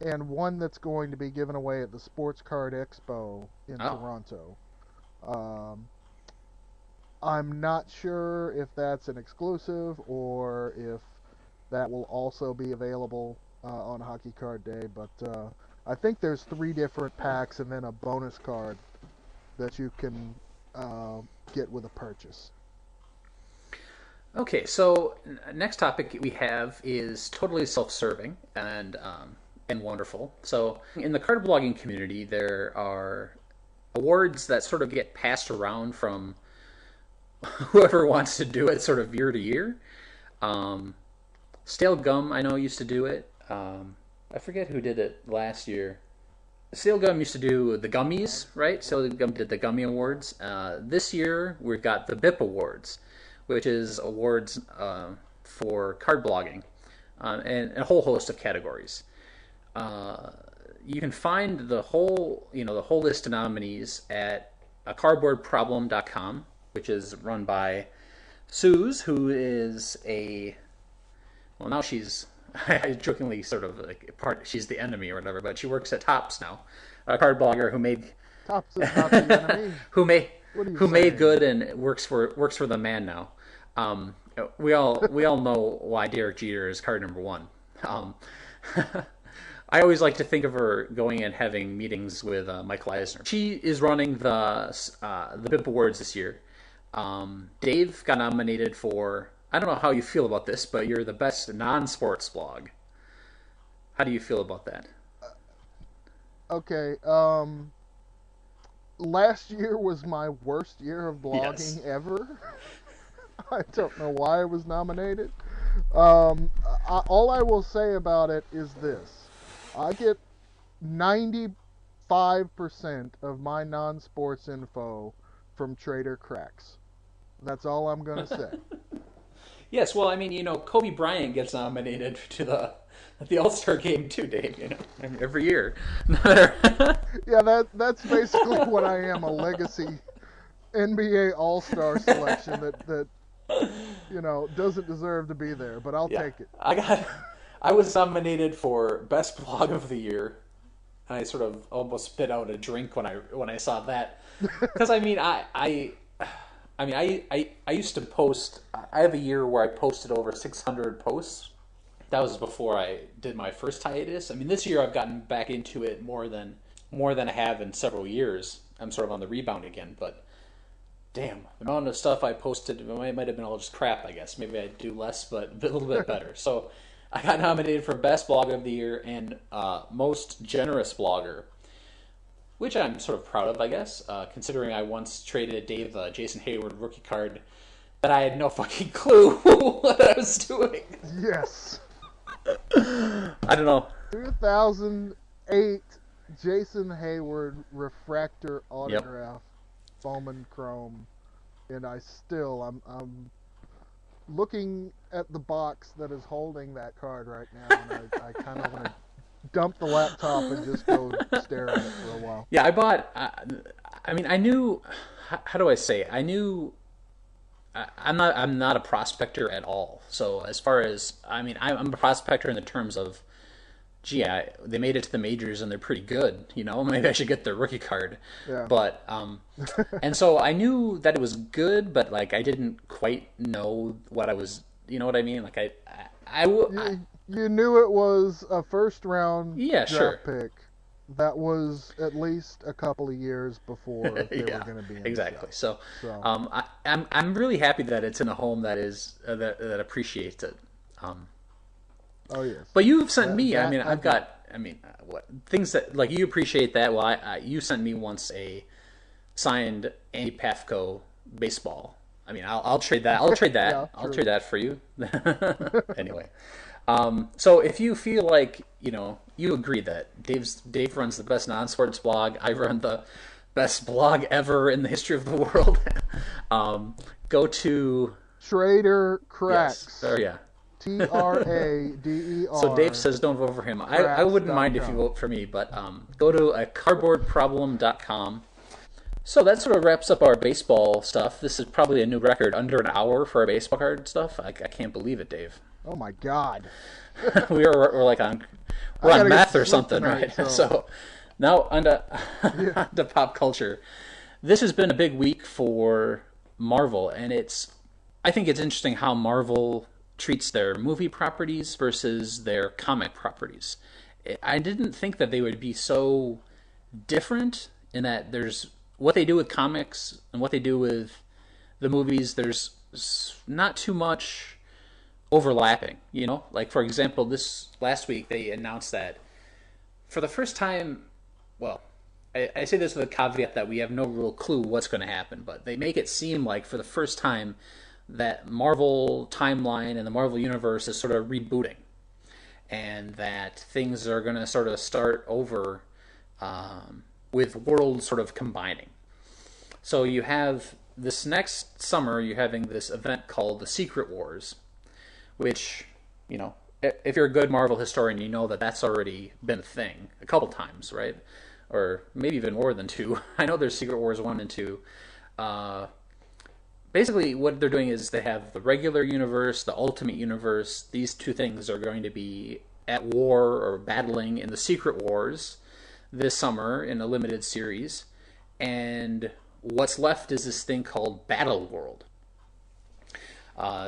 and one that's going to be given away at the Sports Card Expo in Toronto. I'm not sure if that's an exclusive or if that will also be available on Hockey Card Day, but I think there's 3 different packs and then a bonus card that you can get with a purchase. Okay, so next topic we have is totally self-serving and wonderful. So in the card blogging community, there are awards that sort of get passed around from whoever wants to do it sort of year to year. Stale Gum, I know, used to do it. I forget who did it last year. Stale Gum used to do the gummies, right? Stale Gum did the Gummy Awards. This year, we've got the BIP Awards, which is awards for card blogging, and a whole host of categories. You can find the whole list of nominees at cardboardproblem.com, which is run by Suze, who is now she's I jokingly sort of like she's the enemy or whatever, but she works at Tops now, a card blogger Tops is not the enemy. who made What are you who made saying? good and works for the man now. We all know why Derek Jeter is card number one. Um, I always like to think of her going and having meetings with Michael Eisner. She is running the BIP Awards this year. Dave got nominated for. I don't know how you feel about this, but you're the best non-sports blog. How do you feel about that? Okay. Last year was my worst year of blogging Yes. ever. I don't know why I was nominated. All I will say about it is this. I get 95% of my non-sports info from Trader Cracks. That's all I'm going to say. Yes, well, I mean, Kobe Bryant gets nominated to the All-Star game too, Dave. Every year. Yeah, that's basically what I am, a legacy NBA All-Star selection that doesn't deserve to be there, but I'll take it. I was nominated for best blog of the year, and I sort of almost spit out a drink when I saw that, because I used to post. I have a year where I posted over 600 posts. That was before I did my first hiatus. I mean, this year I've gotten back into it more than I have in several years. I'm sort of on the rebound again, but damn, the amount of stuff I posted, it might have been all just crap, I guess. Maybe I'd do less, but a little bit better. So I got nominated for Best Blog of the Year and Most Generous Blogger, which I'm sort of proud of, I guess, considering I once traded Dave the Jason Hayward rookie card that I had no fucking clue what I was doing. Yes. I don't know. 2008 Jason Hayward refractor autograph, Bowman Chrome, and I'm looking at the box that is holding that card right now, and I kind of want to dump the laptop and just go stare at it for a while. Yeah, I bought. I knew. How do I say? I knew. I'm not a prospector at all. So as far as I'm a prospector in the terms of, gee, they made it to the majors and they're pretty good. Maybe I should get their rookie card. Yeah. But and so I knew that it was good, but like I didn't quite know what I was. You know what I mean? Like You knew it was a first round draft pick that was at least a couple of years before they were going to be in exactly. the show. So I'm really happy that it's in a home that is that appreciates it. Oh yes. But you've sent me. I've got. What things that like you appreciate that? Well, you sent me once a signed Andy Pafko baseball. I'll trade that. I'll trade that. Yeah, I'll trade that for you. Anyway. So if you feel like you agree that Dave runs the best non-sports blog, I run the best blog ever in the history of the world, go to Trader Cracks. Yes. Oh yeah. TRADER. So Dave says don't vote for him. I wouldn't mind if you vote for me, but go to cardboardproblem.com. So that sort of wraps up our baseball stuff. This is probably a new record, under an hour for our baseball card stuff. I can't believe it, Dave. Oh my God. we're like on meth or something, tonight, right? so. So now onto pop culture. This has been a big week for Marvel, and I think it's interesting how Marvel treats their movie properties versus their comic properties. I didn't think that they would be so different in that there's what they do with comics and what they do with the movies. There's not too much overlapping, like for example, this last week they announced that for the first time, well, I say this with a caveat that we have no real clue what's going to happen, but they make it seem like for the first time that Marvel timeline and the Marvel universe is sort of rebooting, and that things are going to sort of start over with worlds sort of combining. So you have this next summer, you're having this event called the Secret Wars, which, if you're a good Marvel historian, you know that that's already been a thing a couple times, right? Or maybe even more than two. I know there's Secret Wars 1 and 2. basically what they're doing is they have the regular universe, the ultimate universe. These two things are going to be at war or battling in the Secret Wars this summer in a limited series. And what's left is this thing called Battle World.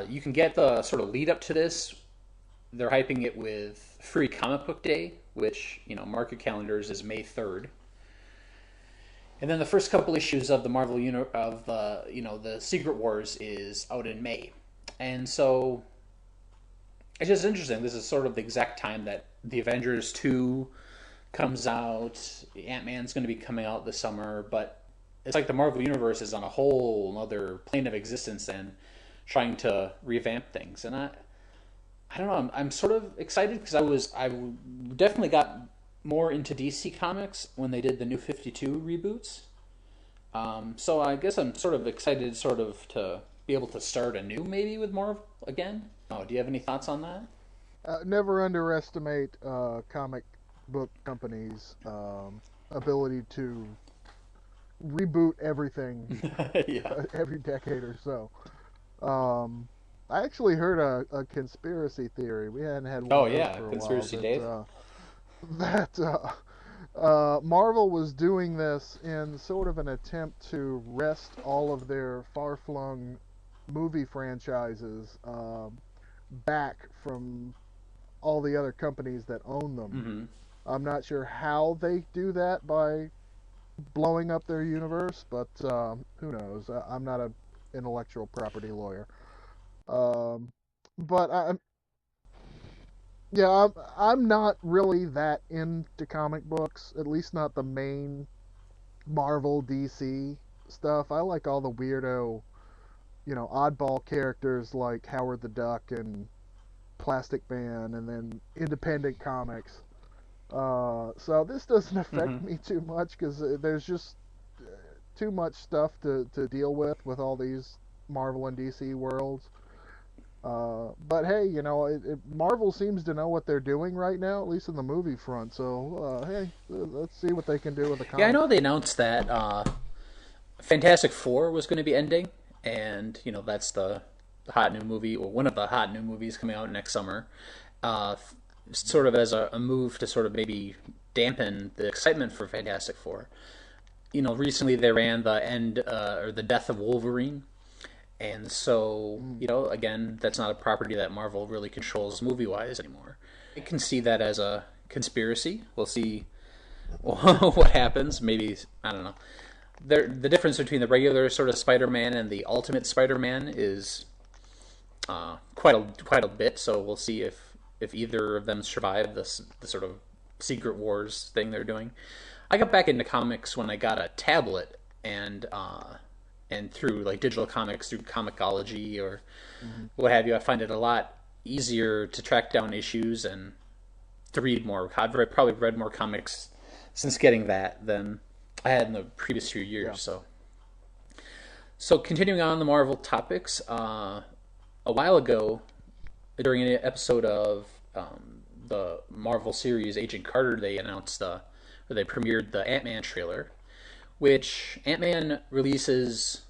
You can get the sort of lead up to this. They're hyping it with Free Comic Book Day, which, market calendars is May 3rd. And then the first couple issues of the the Secret Wars is out in May. And so it's just interesting. This is sort of the exact time that the Avengers 2 comes out. Ant-Man's going to be coming out this summer, but it's like the Marvel Universe is on a whole other plane of existence and trying to revamp things. And I don't know, I'm sort of excited because I definitely got more into DC Comics when they did the New 52 reboots. So I guess I'm sort of excited to be able to start anew maybe with Marvel again. Oh, do you have any thoughts on that? Never underestimate comic book companies' ability to reboot everything Yeah. every decade or so. I actually heard a conspiracy theory. We hadn't had one Oh, of those yeah, for a Conspiracy Dave. while. That Marvel was doing this in sort of an attempt to wrest all of their far-flung movie franchises back from all the other companies that own them. Mm-hmm. I'm not sure how they do that by blowing up their universe, but who knows? I'm not an intellectual property lawyer. But I'm not really that into comic books, at least not the main Marvel DC stuff. I like all the weirdo, oddball characters like Howard the Duck and Plastic Man, and then independent comics. So this doesn't affect me too much because there's just too much stuff to deal with all these Marvel and DC worlds. But hey, Marvel seems to know what they're doing right now, at least in the movie front. So hey, let's see what they can do with the comic. Yeah, I know they announced that Fantastic Four was going to be ending, and that's the hot new movie, or one of the hot new movies coming out next summer. Sort of as a move to sort of maybe dampen the excitement for Fantastic Four. Recently they ran the end or the death of Wolverine. And so, again, that's not a property that Marvel really controls movie-wise anymore. I can see that as a conspiracy. We'll see what happens. Maybe, I don't know. The difference between the regular sort of Spider-Man and the Ultimate Spider-Man is quite a bit. So we'll see if either of them survive the sort of Secret Wars thing they're doing. I got back into comics when I got a tablet and through like digital comics, through Comixology or what have you, I find it a lot easier to track down issues and to read more. I've probably read more comics since getting that than I had in the previous few years. Yeah. So continuing on the Marvel topics, a while ago, during an episode of the Marvel series Agent Carter, they premiered the Ant-Man trailer, which Ant-Man releases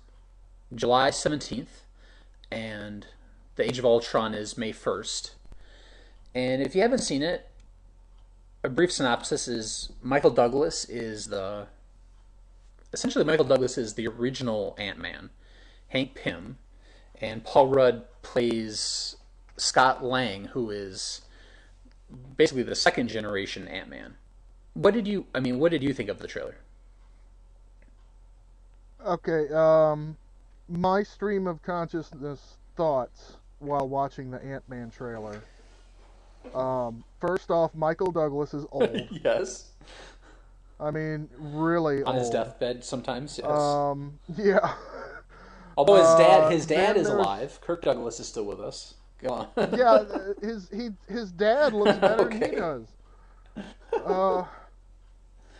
July 17th, and The Age of Ultron is May 1st. And if you haven't seen it, a brief synopsis is Michael Douglas is the original Ant-Man, Hank Pym, and Paul Rudd plays Scott Lang, who is basically the second generation Ant-Man. What did you think of the trailer? Okay, my stream of consciousness thoughts while watching the Ant-Man trailer. First off, Michael Douglas is old. Yes. I mean, really on old. His deathbed sometimes, yes. Yeah. Although his dad is alive. Kirk Douglas is still with us. Go on. Yeah, his dad looks better than he does.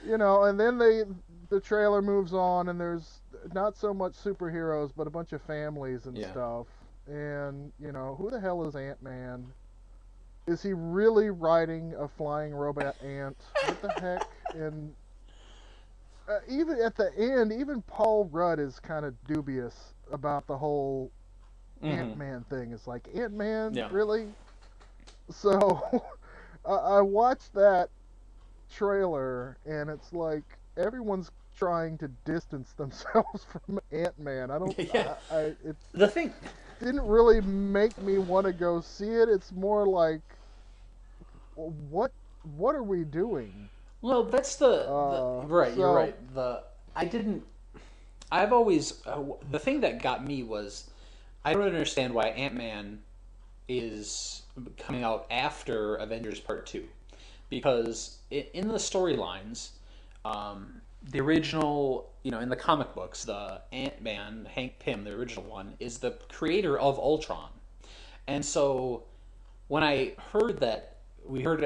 And then the trailer moves on, and there's not so much superheroes, but a bunch of families and stuff. And, who the hell is Ant-Man? Is he really riding a flying robot ant? What the heck? And even at the end, even Paul Rudd is kind of dubious about the whole Ant-Man thing. It's like, Ant-Man, Yeah. really? So I watched that trailer, and it's like everyone's trying to distance themselves from Ant-Man. I don't. Yeah. It The thing, didn't really make me want to go see it. It's more like, what are we doing? well, that's the right. You're So right. I didn't. I've always the thing that got me was I don't understand why Ant-Man is coming out after Avengers Part 2. Because in the storylines, the original, in the comic books, the Ant-Man, Hank Pym, the original one, is the creator of Ultron. And so when I heard that, we heard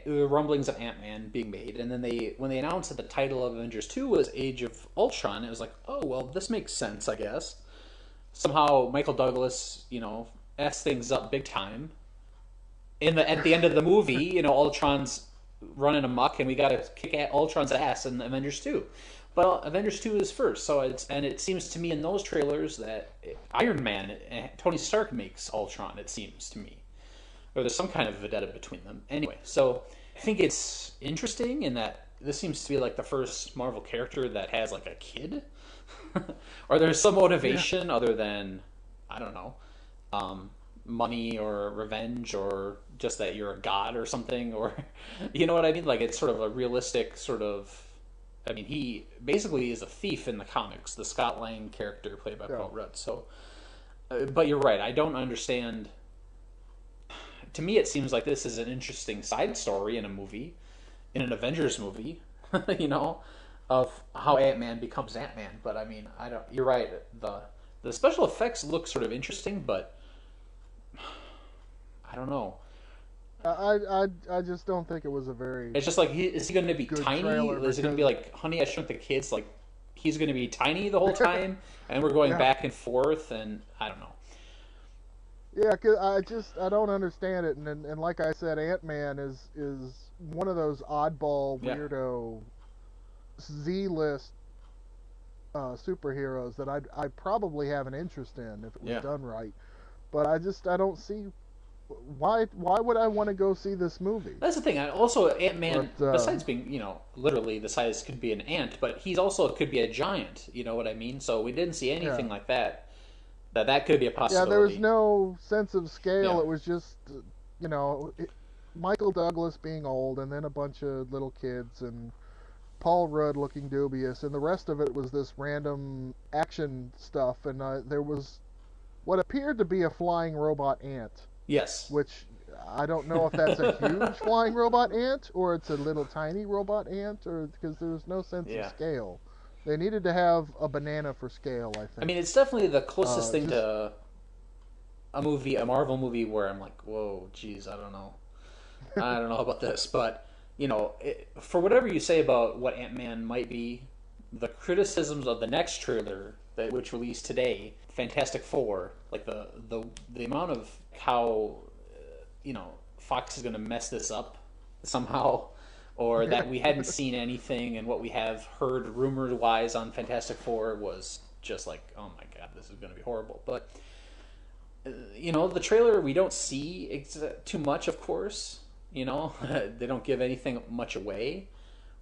rumblings of Ant-Man being made, and then when they announced that the title of Avengers 2 was Age of Ultron, it was like, oh, well, this makes sense, I guess. Somehow Michael Douglas, F's things up big time. At the end of the movie, Ultron's running amok, and we got to kick at Ultron's ass in Avengers 2. But Avengers 2 is first, so it seems to me in those trailers that Iron Man, Tony Stark makes Ultron. It seems to me, or there's some kind of vendetta between them. Anyway, so I think it's interesting in that this seems to be like the first Marvel character that has like a kid, or there's some motivation other than, I don't know, money or revenge or just that you're a god or something, or you know what I mean? Like it's sort of a realistic sort of. I mean, he basically is a thief in the comics, the Scott Lang character played by Paul Rudd. So, but you're right. I don't understand. To me, it seems like this is an interesting side story in a movie, in an Avengers movie, of how Ant-Man becomes Ant-Man. But I mean, I don't. You're right. The special effects look sort of interesting, but I don't know. I just don't think it was a very. It's just like, is he going to be tiny? Is it going to be like Honey, I Shrunk the Kids? Like he's going to be tiny the whole time, and we're going back and forth, and I don't know. Yeah, cause I don't understand it, and like I said, Ant-Man is one of those oddball weirdo Z-list superheroes that I'd probably have an interest in if it was done right, but I don't see why would I want to go see this movie. That's the thing. Also, Ant-Man, besides being literally the size could be an ant, but he's also could be a giant. You know what I mean? So we didn't see anything like that. That could be a possibility. Yeah, there was no sense of scale. Yeah. It was just, Michael Douglas being old, and then a bunch of little kids, and Paul Rudd looking dubious, and the rest of it was this random action stuff, and there was what appeared to be a flying robot ant. Yes. Which, I don't know if that's a huge flying robot ant, or it's a little tiny robot ant, or because there was no sense of scale. They needed to have a banana for scale, I think. I mean, it's definitely the closest thing to a Marvel movie, where I'm like, whoa, geez, I don't know about this. But, for whatever you say about what Ant-Man might be, the criticisms of the next trailer, which released today, Fantastic Four, like the amount of how, Fox is going to mess this up somehow, or that we hadn't seen anything, and what we have heard rumor-wise on Fantastic Four was just like, oh my god, this is going to be horrible. But, the trailer, we don't see too much, of course. They don't give anything much away.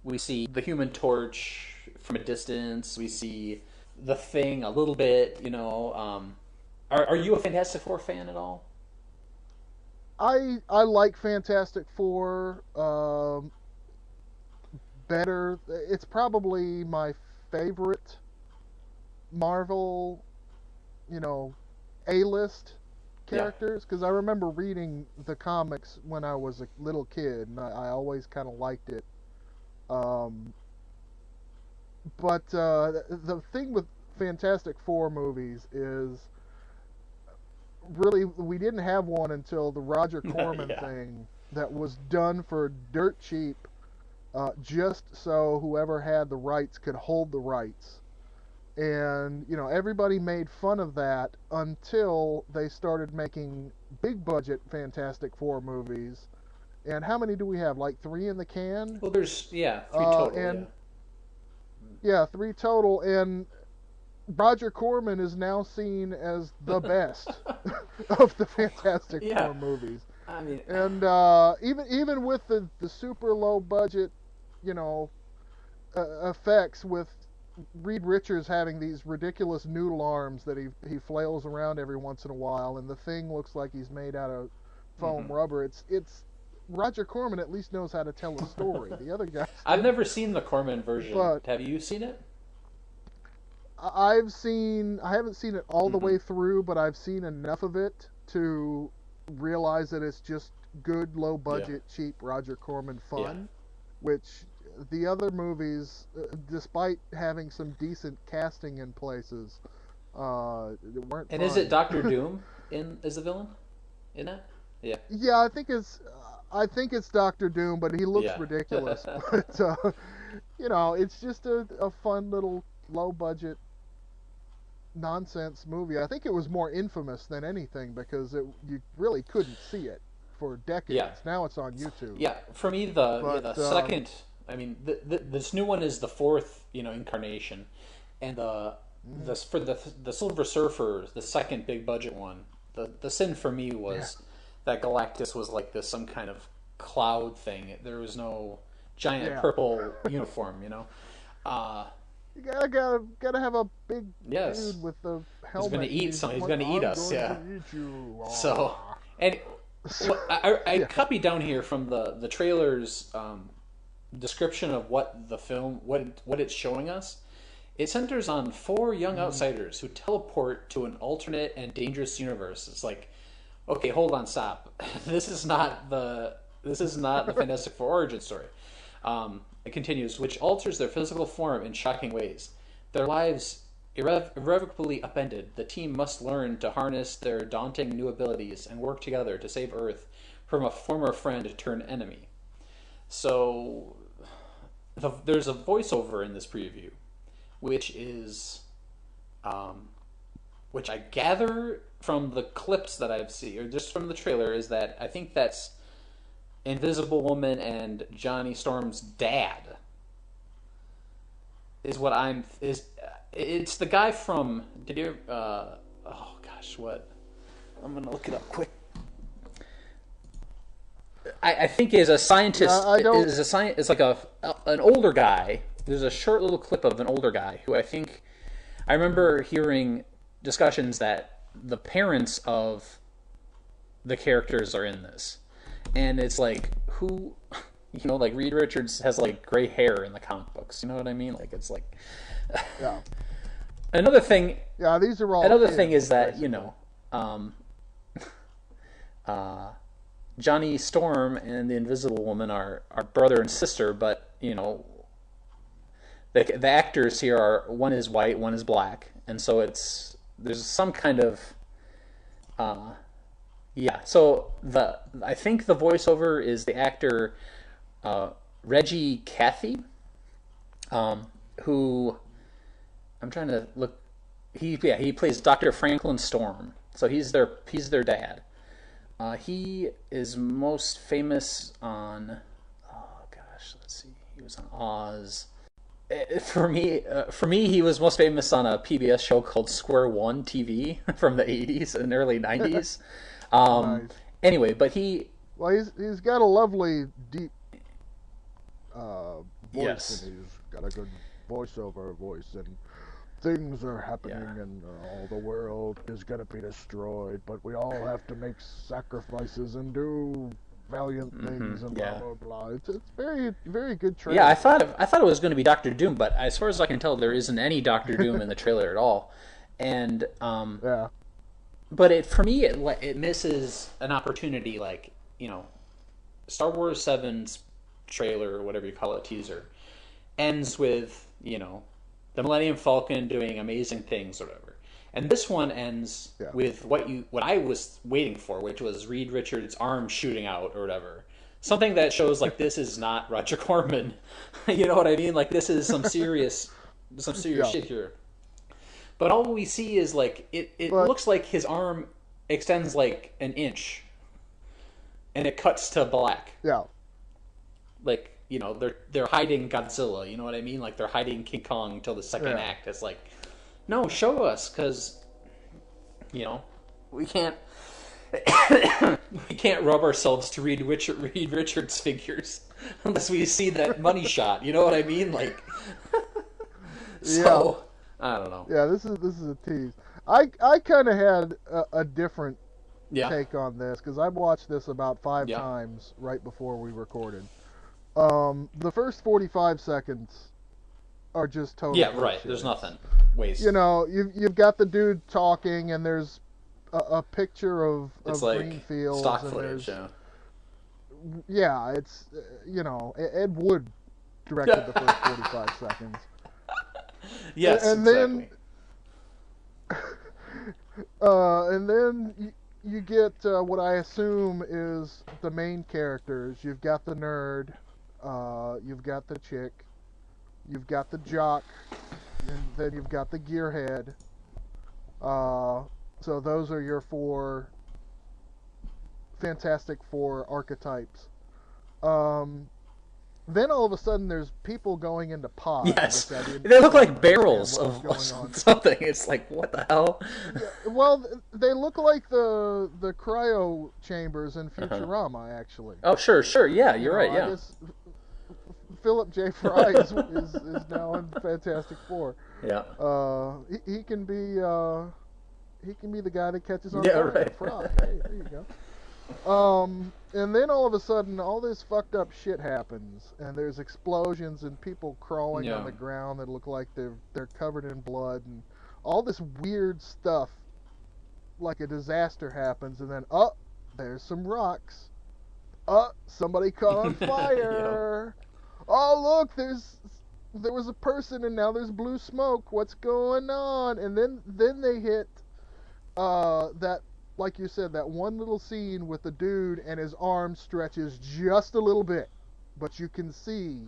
We see the Human Torch from a distance. We see the Thing a little bit, Are you a Fantastic Four fan at all? I like Fantastic Four. Better. It's probably my favorite Marvel, A-list characters, because I remember reading the comics when I was a little kid, and I always kind of liked it. But the thing with Fantastic Four movies is, really, we didn't have one until the Roger Corman thing that was done for dirt cheap. Just so whoever had the rights could hold the rights. And, everybody made fun of that until they started making big budget Fantastic Four movies. And how many do we have? Like 3 in the can? Well, there's, 3 total, Yeah, three total, and Roger Corman is now seen as the best of the Fantastic Yeah. Four movies. I mean, And even with the super low budget, you know, effects with Reed Richards having these ridiculous noodle arms that he flails around every once in a while, and the thing looks like he's made out of foam rubber. It's Roger Corman at least knows how to tell a story. The other guys, I've never seen the Corman version. But- Have you seen it? I haven't seen it all the way through, but I've seen enough of it to realize that it's just good, low budget, cheap Roger Corman fun, which the other movies, despite having some decent casting in places, weren't. And fun. is it Doctor Doom is the villain in that? Yeah. Yeah, I think it's Doctor Doom, but he looks ridiculous. But you know, it's just a fun little low budget nonsense movie. I think it was more infamous than anything because you really couldn't see it for decades. Yeah. Now it's on YouTube. Yeah, for me the second. I mean, this new one is the fourth, incarnation, and for the Silver Surfer, the second big budget one. The sin for me was that Galactus was like this some kind of cloud thing. There was no giant purple uniform, You gotta have a big Yes. dude with the helmet. He's going to eat something. He's going to eat us. I'm Yeah. going to eat you. So, and I copied down here from the trailer's description of what the film, what it's showing us. It centers on four young outsiders who teleport to an alternate and dangerous universe. It's like, okay, hold on, stop. This is not the Fantastic Four origin story. It continues, which alters their physical form in shocking ways. Their lives irrevocably upended. The team must learn to harness their daunting new abilities and work together to save Earth from a former friend turned enemy. So, there's a voiceover in this preview, which is, which I gather from the clips that I've seen, or just from the trailer, is that I think that's Invisible Woman and Johnny Storm's dad. Is what it's the guy from, did you, oh gosh, what? I'm gonna look it up quick. I think is a scientist. It's like an older guy. There's a short little clip of an older guy who I remember hearing discussions that the parents of the characters are in this, and it's like who, like Reed Richards has like gray hair in the comic books. You know what I mean? Like it's like. Yeah. Another thing. Yeah, these are all. Another thing is that Johnny Storm and the Invisible Woman are brother and sister, but the actors here are, one is white, one is black, and so there's some kind of So I think the voiceover is the actor Reggie Cathy, who I'm trying to look. He plays Dr. Franklin Storm, so he's their dad. He is most famous on, let's see, he was on Oz. For me, he was most famous on a PBS show called Square One TV from the 80s and early 90s. Nice. Anyway, but he's got a lovely deep voice, Yes. and he's got a good voiceover voice, and things are happening, and all the world is going to be destroyed, but we all have to make sacrifices and do valiant things, and blah blah blah. It's very, very good trailer. Yeah, I thought it was going to be Doctor Doom, but as far as I can tell, there isn't any Doctor Doom in the trailer at all. And but for me, it misses an opportunity. Like Star Wars 7's trailer, or whatever you call it, teaser, ends with the Millennium Falcon doing amazing things, or whatever. And this one ends with what I was waiting for, which was Reed Richards' arm shooting out, or whatever. Something that shows like this is not Roger Corman. You know what I mean? Like this is some serious shit here. But all we see is like it looks like his arm extends like an inch, and it cuts to black. Yeah. Like they're hiding Godzilla. You know what I mean? Like they're hiding King Kong until the second act. It's like, no, show us, because we can't we can't rub ourselves to Reed Richards figures unless we see that money shot. You know what I mean? Like, so I don't know. Yeah, this is a tease. I kind of had a different take on this because I watched this about 5 times right before we recorded. The first 45 seconds are just total bullshit. Right. There's nothing waste. You've got the dude talking, and there's a picture of like green fields. Stock and footage. It's Ed Wood directed the first 45 seconds. Yes, and exactly. Then you get what I assume is the main characters. You've got the nerd, you've got the chick, you've got the jock, and then you've got the gearhead. So those are your Fantastic Four archetypes. Then all of a sudden there's people going into pods. Yes, they look like barrels of something. It's like, what the hell? Well, they look like the cryo chambers in Futurama, actually. Oh, sure. Yeah, you're right. Yeah. I guess Philip J. Fry is now in Fantastic Four. Yeah. He can be the guy that catches on fire. Right. Fry. Hey, there you go. And then all of a sudden, all this fucked up shit happens, and there's explosions and people crawling on the ground that look like they're covered in blood, and all this weird stuff, like a disaster happens, and then there's some rocks. Somebody caught on fire. Oh, look, there was a person, and now there's blue smoke. What's going on? And then they hit that. Like you said, that one little scene with the dude and his arm stretches just a little bit, but you can see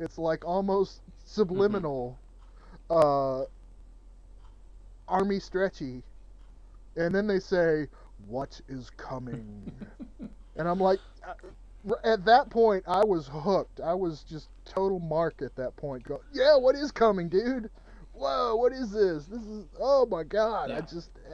it's like almost subliminal, army stretchy, and then they say, "What is coming?" And I'm like, at that point, I was hooked. I was just total mark at that point. Go, yeah, what is coming, dude? Whoa, what is this? This is, oh my God. Yeah.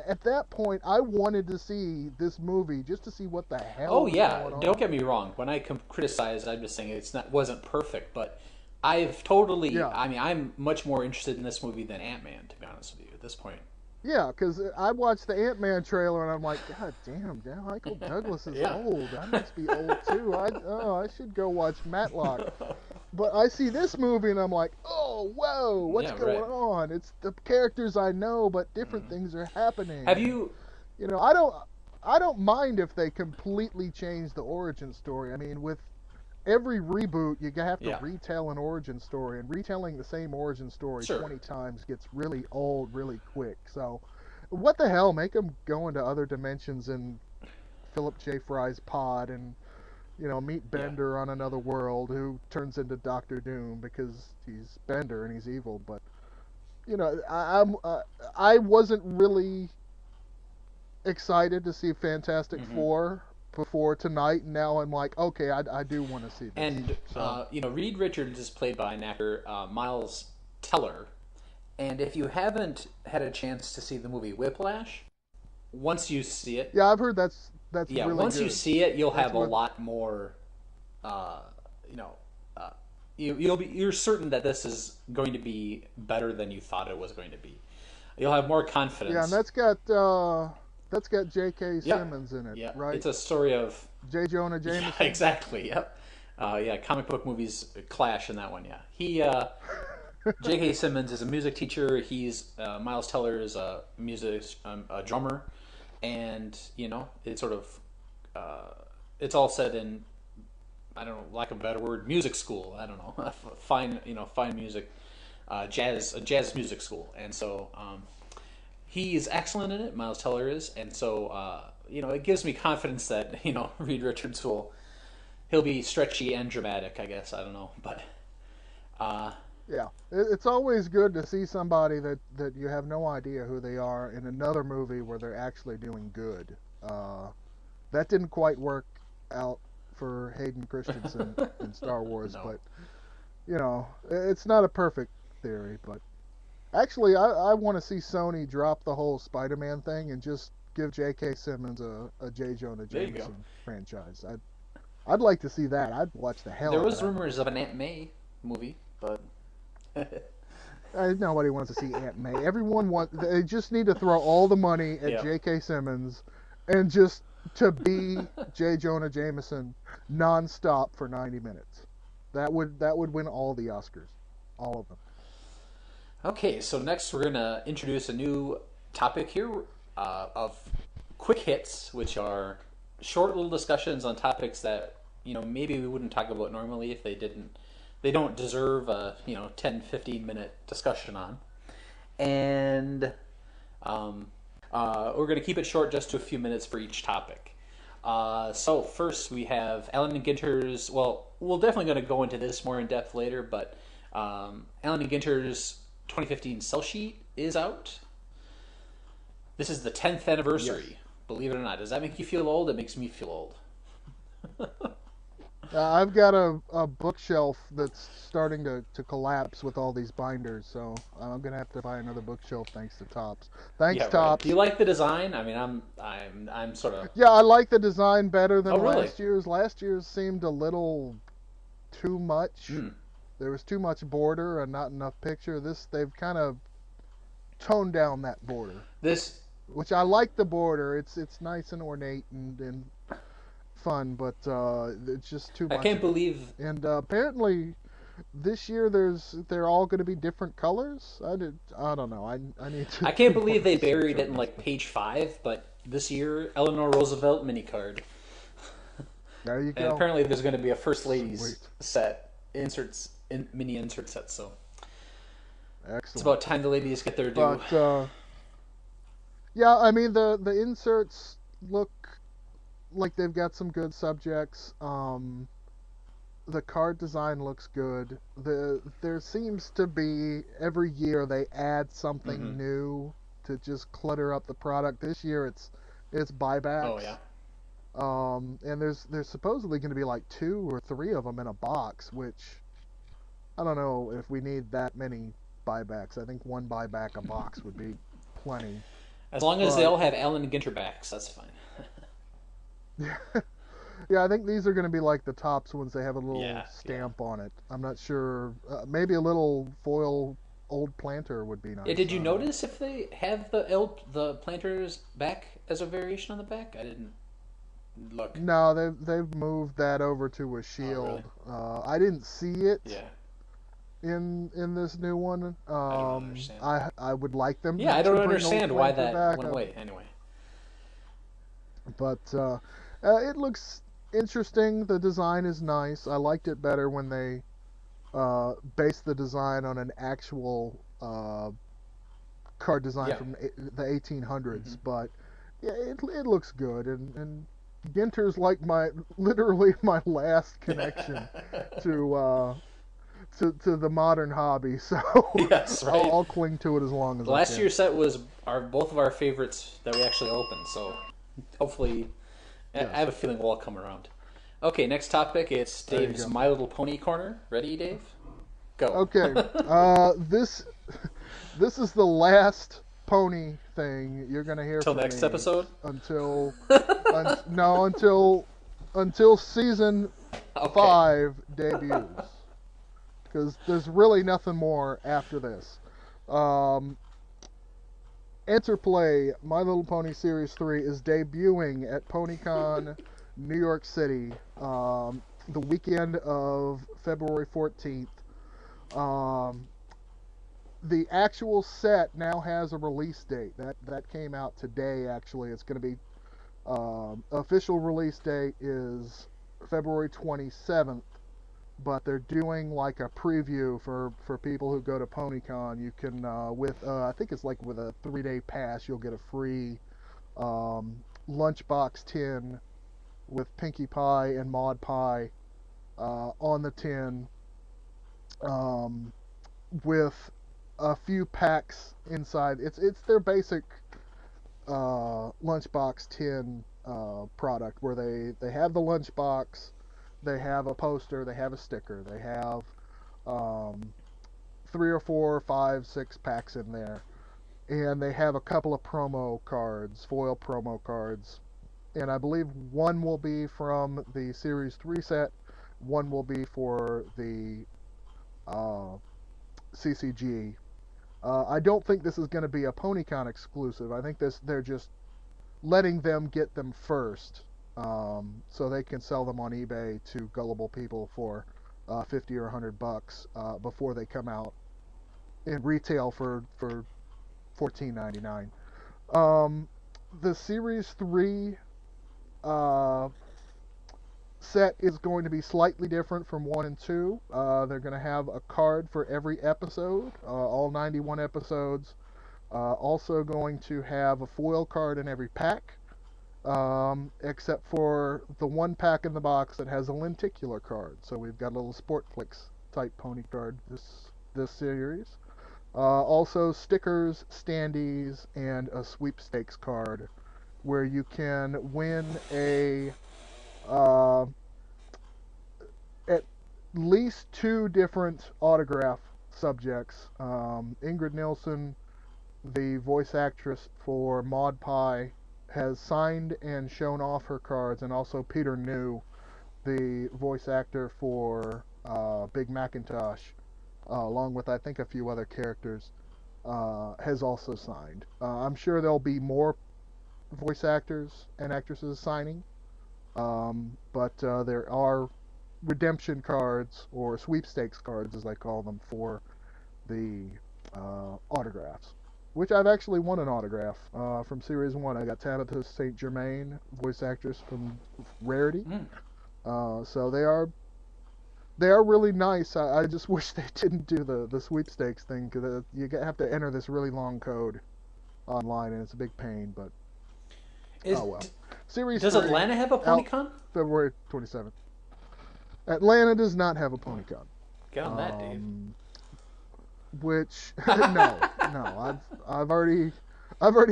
At that point, I wanted to see this movie just to see what the hell was going on. Don't get me wrong. When I criticize, I'm just saying wasn't perfect, but I've totally, I'm much more interested in this movie than Ant-Man, to be honest with you, at this point. Yeah, because I watched the Ant-Man trailer and I'm like, God damn, Michael Douglas is old. I must be old too. I should go watch Matlock. But I see this movie and I'm like, oh, whoa, what's going on? It's the characters I know, but different things are happening. Have you? I don't mind if they completely change the origin story. I mean, with every reboot, you have to retell an origin story, and retelling the same origin story 20 times gets really old really quick. So, what the hell? Make them go into other dimensions in Philip J. Fry's pod, and meet Bender on another world, who turns into Doctor Doom because he's Bender and he's evil. But I wasn't really excited to see Fantastic Four before tonight, and now I'm like, okay, I do want to see this. And Reed Richards is played by an actor, Miles Teller, and if you haven't had a chance to see the movie Whiplash, once you see it, I've heard that's really once good. You see it, you'll have a lot more, you're certain that this is going to be better than you thought it was going to be. You'll have more confidence. Yeah, and that's got J.K. Simmons in it, right? It's a story of J. Jonah Jameson. Yeah, exactly. Yep. Comic book movies clash in that one. Yeah, he J.K. Simmons is a music teacher. He's Miles Teller is a drummer, and it's sort of it's all set in, I don't know, lack of a better word, music school. I don't know, fine music, jazz music school, and so. He's excellent in it, Miles Teller is, and so it gives me confidence that Reed Richards he'll be stretchy and dramatic, I guess. I don't know, but yeah, it's always good to see somebody that you have no idea who they are in another movie where they're actually doing good. That didn't quite work out for Hayden Christensen in Star Wars, No. but it's not a perfect theory. But actually, I want to see Sony drop the whole Spider-Man thing and just give J.K. Simmons a J. Jonah There you go. Jameson franchise. I'd like to see that. I'd watch the hell There out was of that. rumors of an Aunt May movie, but Nobody wants to see Aunt May. Everyone wants. They just need to throw all the money at Yeah. J.K. Simmons, and just to be J. Jonah Jameson nonstop for 90 minutes. That would win all the Oscars, all of them. okay. So next we're gonna introduce a new topic here of quick hits, which are short little discussions on topics that maybe we wouldn't talk about normally if they don't deserve a 10-15 minute discussion on. And we're going to keep it short, just to a few minutes for each topic. So first we have Allen and Ginter's, well, we're definitely going to go into this more in depth later, but Allen and Ginter's 2015 sell sheet is out. This is the 10th anniversary, Yes. Believe it or not. Does that make you feel old? It makes me feel old. I've got a bookshelf that's starting to collapse with all these binders, so I'm gonna have to buy another bookshelf thanks to Topps. Thanks, Yeah, right. Topps. Do you like the design? I mean, I'm sort of. Yeah, I like the design better than Oh, really? last year's. Last year's seemed a little too much. There was too much border and not enough picture. They've kind of toned down that border, This which I like the border. It's nice and ornate and fun, but it's just too much. I can't believe. And apparently, this year they're all going to be different colors. I don't know. I need to. I can't believe they buried it in like page 5, but this year Eleanor Roosevelt mini card. There you And go. apparently there's going to be a First Ladies Sweet. set, mini insert set. So Excellent. it's about time the ladies get their due. But yeah, I mean the inserts look like they've got some good subjects. The card design looks good. There seems to be every year they add something new to just clutter up the product. This year it's buybacks. Oh yeah. And there's supposedly going to be like 2 or 3 of them in a box, which I don't know if we need that many buybacks. I think 1 buyback a box would be plenty. As long as they all have Allen and Ginter backs, that's fine. Yeah, I think these are going to be like the Topps ones. They have a little Yeah, stamp on it. I'm not sure. Maybe a little foil old planter would be nice. Yeah, did you notice if they have the planters back as a variation on the back? I didn't look. No, they've moved that over to a shield. I didn't see it Yeah. in this new one. don't understand. I would like them. Yeah, I to don't bring old understand why planter that back. went away. Anyway. But it looks interesting. The design is nice. I liked it better when they based the design on an actual card design Yeah. from the 1800s. But yeah, it looks good. And Ginter's like literally my last connection to the modern hobby. So Yes, right. I'll cling to it as long as I Last can. year's set was both of our favorites that we actually opened, so hopefully, Yes. I have a feeling we'll all come around. Okay, next topic. It's There you Dave's go. My Little Pony corner. Ready, Dave? Go. Okay. This is the last pony thing you're gonna hear Till from next me episode? until until season Okay. 5 debuts, because there's really nothing more after this. Interplay My Little Pony Series 3 is debuting at PonyCon New York City the weekend of February 14th. The actual set now has a release date. That came out today, actually. It's going to be official release date is February 27th, but they're doing like a preview for people who go to PonyCon. You can I think it's like with a 3-day pass, you'll get a free lunchbox tin with Pinkie Pie and Maud Pie on the tin, with a few packs inside. It's their basic lunchbox tin product, where they have the lunchbox They have a poster, they have a sticker, they have um, 3 or 4, 5, 6 packs in there, and they have a couple of promo cards, foil promo cards, and I believe one will be from the Series 3 set, one will be for the uh, CCG. I don't think this is going to be a PonyCon exclusive. I think they're just letting them get them first, so they can sell them on eBay to gullible people for 50 or $100 before they come out in retail for $14.99. The Series 3 set is going to be slightly different from 1 and 2. They're going to have a card for every episode, all 91 episodes. Also going to have a foil card in every pack, except for the one pack in the box that has a lenticular card. So we've got a little Sportflix type pony card this series. Also stickers, standees, and a sweepstakes card where you can win at least 2 different autograph subjects. Ingrid Nilsson, the voice actress for Maud Pie, has signed and shown off her cards, and also Peter New, the voice actor for Big Macintosh, along with I think a few other characters, has also signed. I'm sure there'll be more voice actors and actresses signing, but there are redemption cards, or sweepstakes cards as I call them, for the autographs, which I've actually won an autograph from Series 1. I got Tabitha St. Germain, voice actress from Rarity. So they are really nice. I just wish they didn't do the sweepstakes thing, because you have to enter this really long code online, and it's a big pain, but oh well. Series Does 3, Atlanta have a PonyCon? February 27th. Atlanta does not have a PonyCon. Get on that, Dave. Which no, I've already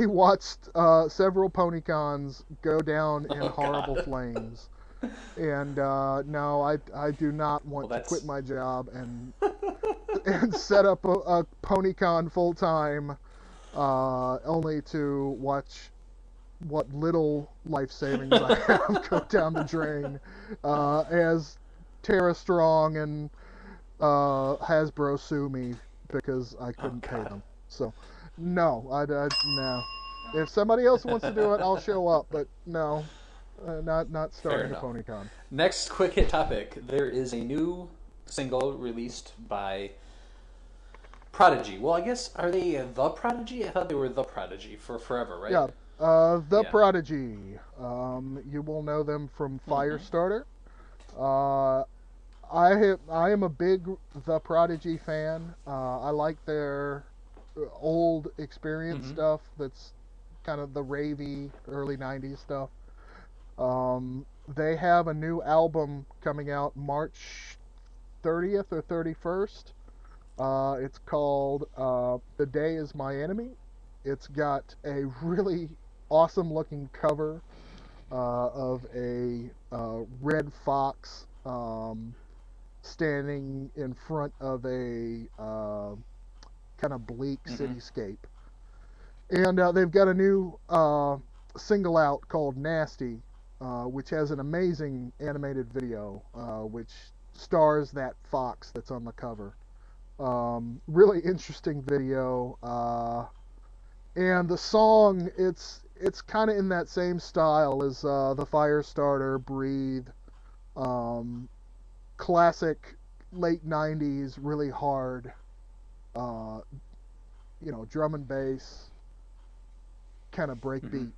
watched several PonyCons go down in horrible flames, and no, I do not want to quit my job and set up a PonyCon full time, only to watch what little life savings I have go down the drain, as Tara Strong and Hasbro sue me because I couldn't pay them. So, no, no. If somebody else wants to do it, I'll show up. But no, not starting a PonyCon. Next quick hit topic: there is a new single released by Prodigy. Well, I guess, are they the Prodigy? I thought they were the Prodigy for forever, right? Yeah, Prodigy. You will know them from Firestarter. I am a big The Prodigy fan. I like their old Experience stuff. That's kind of the ravey early '90s stuff. They have a new album coming out March 30th or 31st. It's called "The Day Is My Enemy." It's got a really awesome looking cover of a red fox standing in front of a kind of bleak cityscape. And they've got a new single out called Nasty, which has an amazing animated video, which stars that fox that's on the cover. Really interesting video. And the song, it's kind of in that same style as the Firestarter, Breathe, classic late '90s, really hard, drum and bass, kind of breakbeat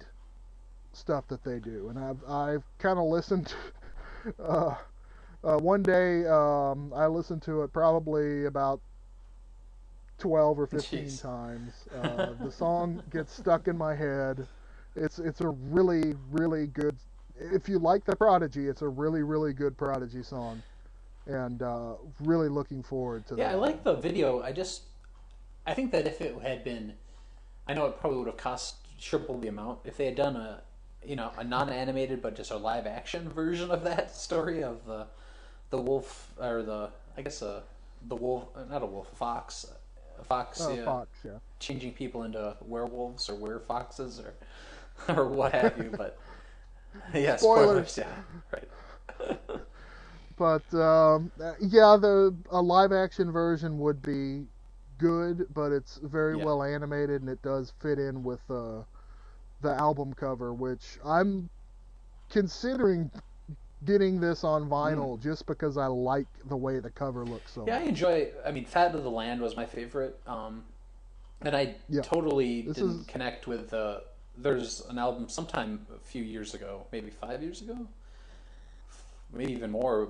stuff that they do. And I've kind of listened. One day, I listened to it probably about 12 or 15 times. The song gets stuck in my head. It's a really, really good. If you like the Prodigy, it's a really, really good Prodigy song, and really looking forward to that. Yeah, I like the video. I think that if it had been, I know it probably would have cost triple the amount if they had done a non-animated but just a live-action version of that story of the wolf, or the wolf, not a wolf, a fox, Oh, Fox, yeah. changing people into werewolves or werefoxes or what have you. But yeah, spoilers. Yeah, right. But a live action version would be good, but it's very Yeah. well animated and it does fit in with the album cover, which I'm considering getting this on vinyl just because I like the way the cover looks so Yeah, I much. enjoy. I mean, Fat of the Land was my favorite, and I Yeah. totally This didn't is connect with. There's an album sometime a few years ago, maybe 5 years ago, maybe even more.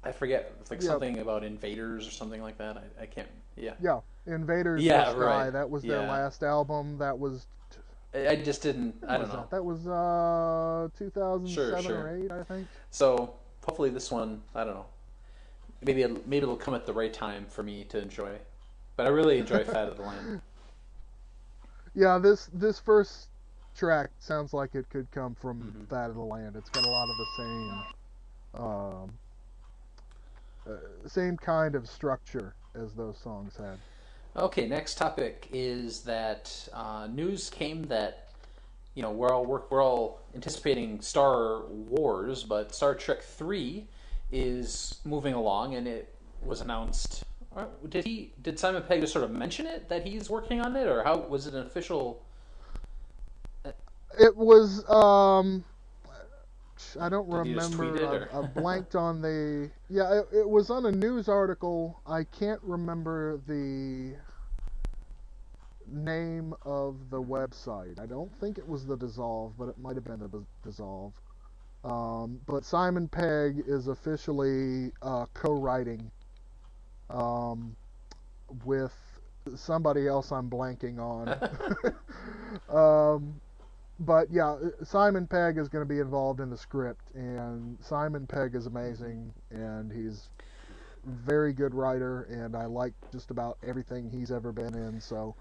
I forget. It's like yeah, something about invaders or something like that. I can't. Yeah. yeah. Invaders Yeah. the Sky. Right. That was their Yeah. last album. That was I just didn't. when I was don't know. that? That was 2007 Sure. or 8, I think. So hopefully this one. I don't know. Maybe it'll come at the right time for me to enjoy. But I really enjoy Fat of the Land. Yeah, this first track sounds like it could come from Mm-hmm. That of the Land. It's got a lot of the same kind of structure as those songs had. Okay, next topic is that news came that we're all anticipating Star Wars, but Star Trek 3 is moving along, and it was announced. Did Simon Pegg just sort of mention it that he's working on it, or how was it an official? It was I don't Did he just tweet remember. it, or? I blanked on the. Yeah, it was on a news article. I can't remember the name of the website. I don't think it was the Dissolve, but it might have been the Dissolve. But Simon Pegg is officially co-writing with somebody else I'm blanking on. But yeah, Simon Pegg is going to be involved in the script, and Simon Pegg is amazing, and he's a very good writer, and I like just about everything he's ever been in. So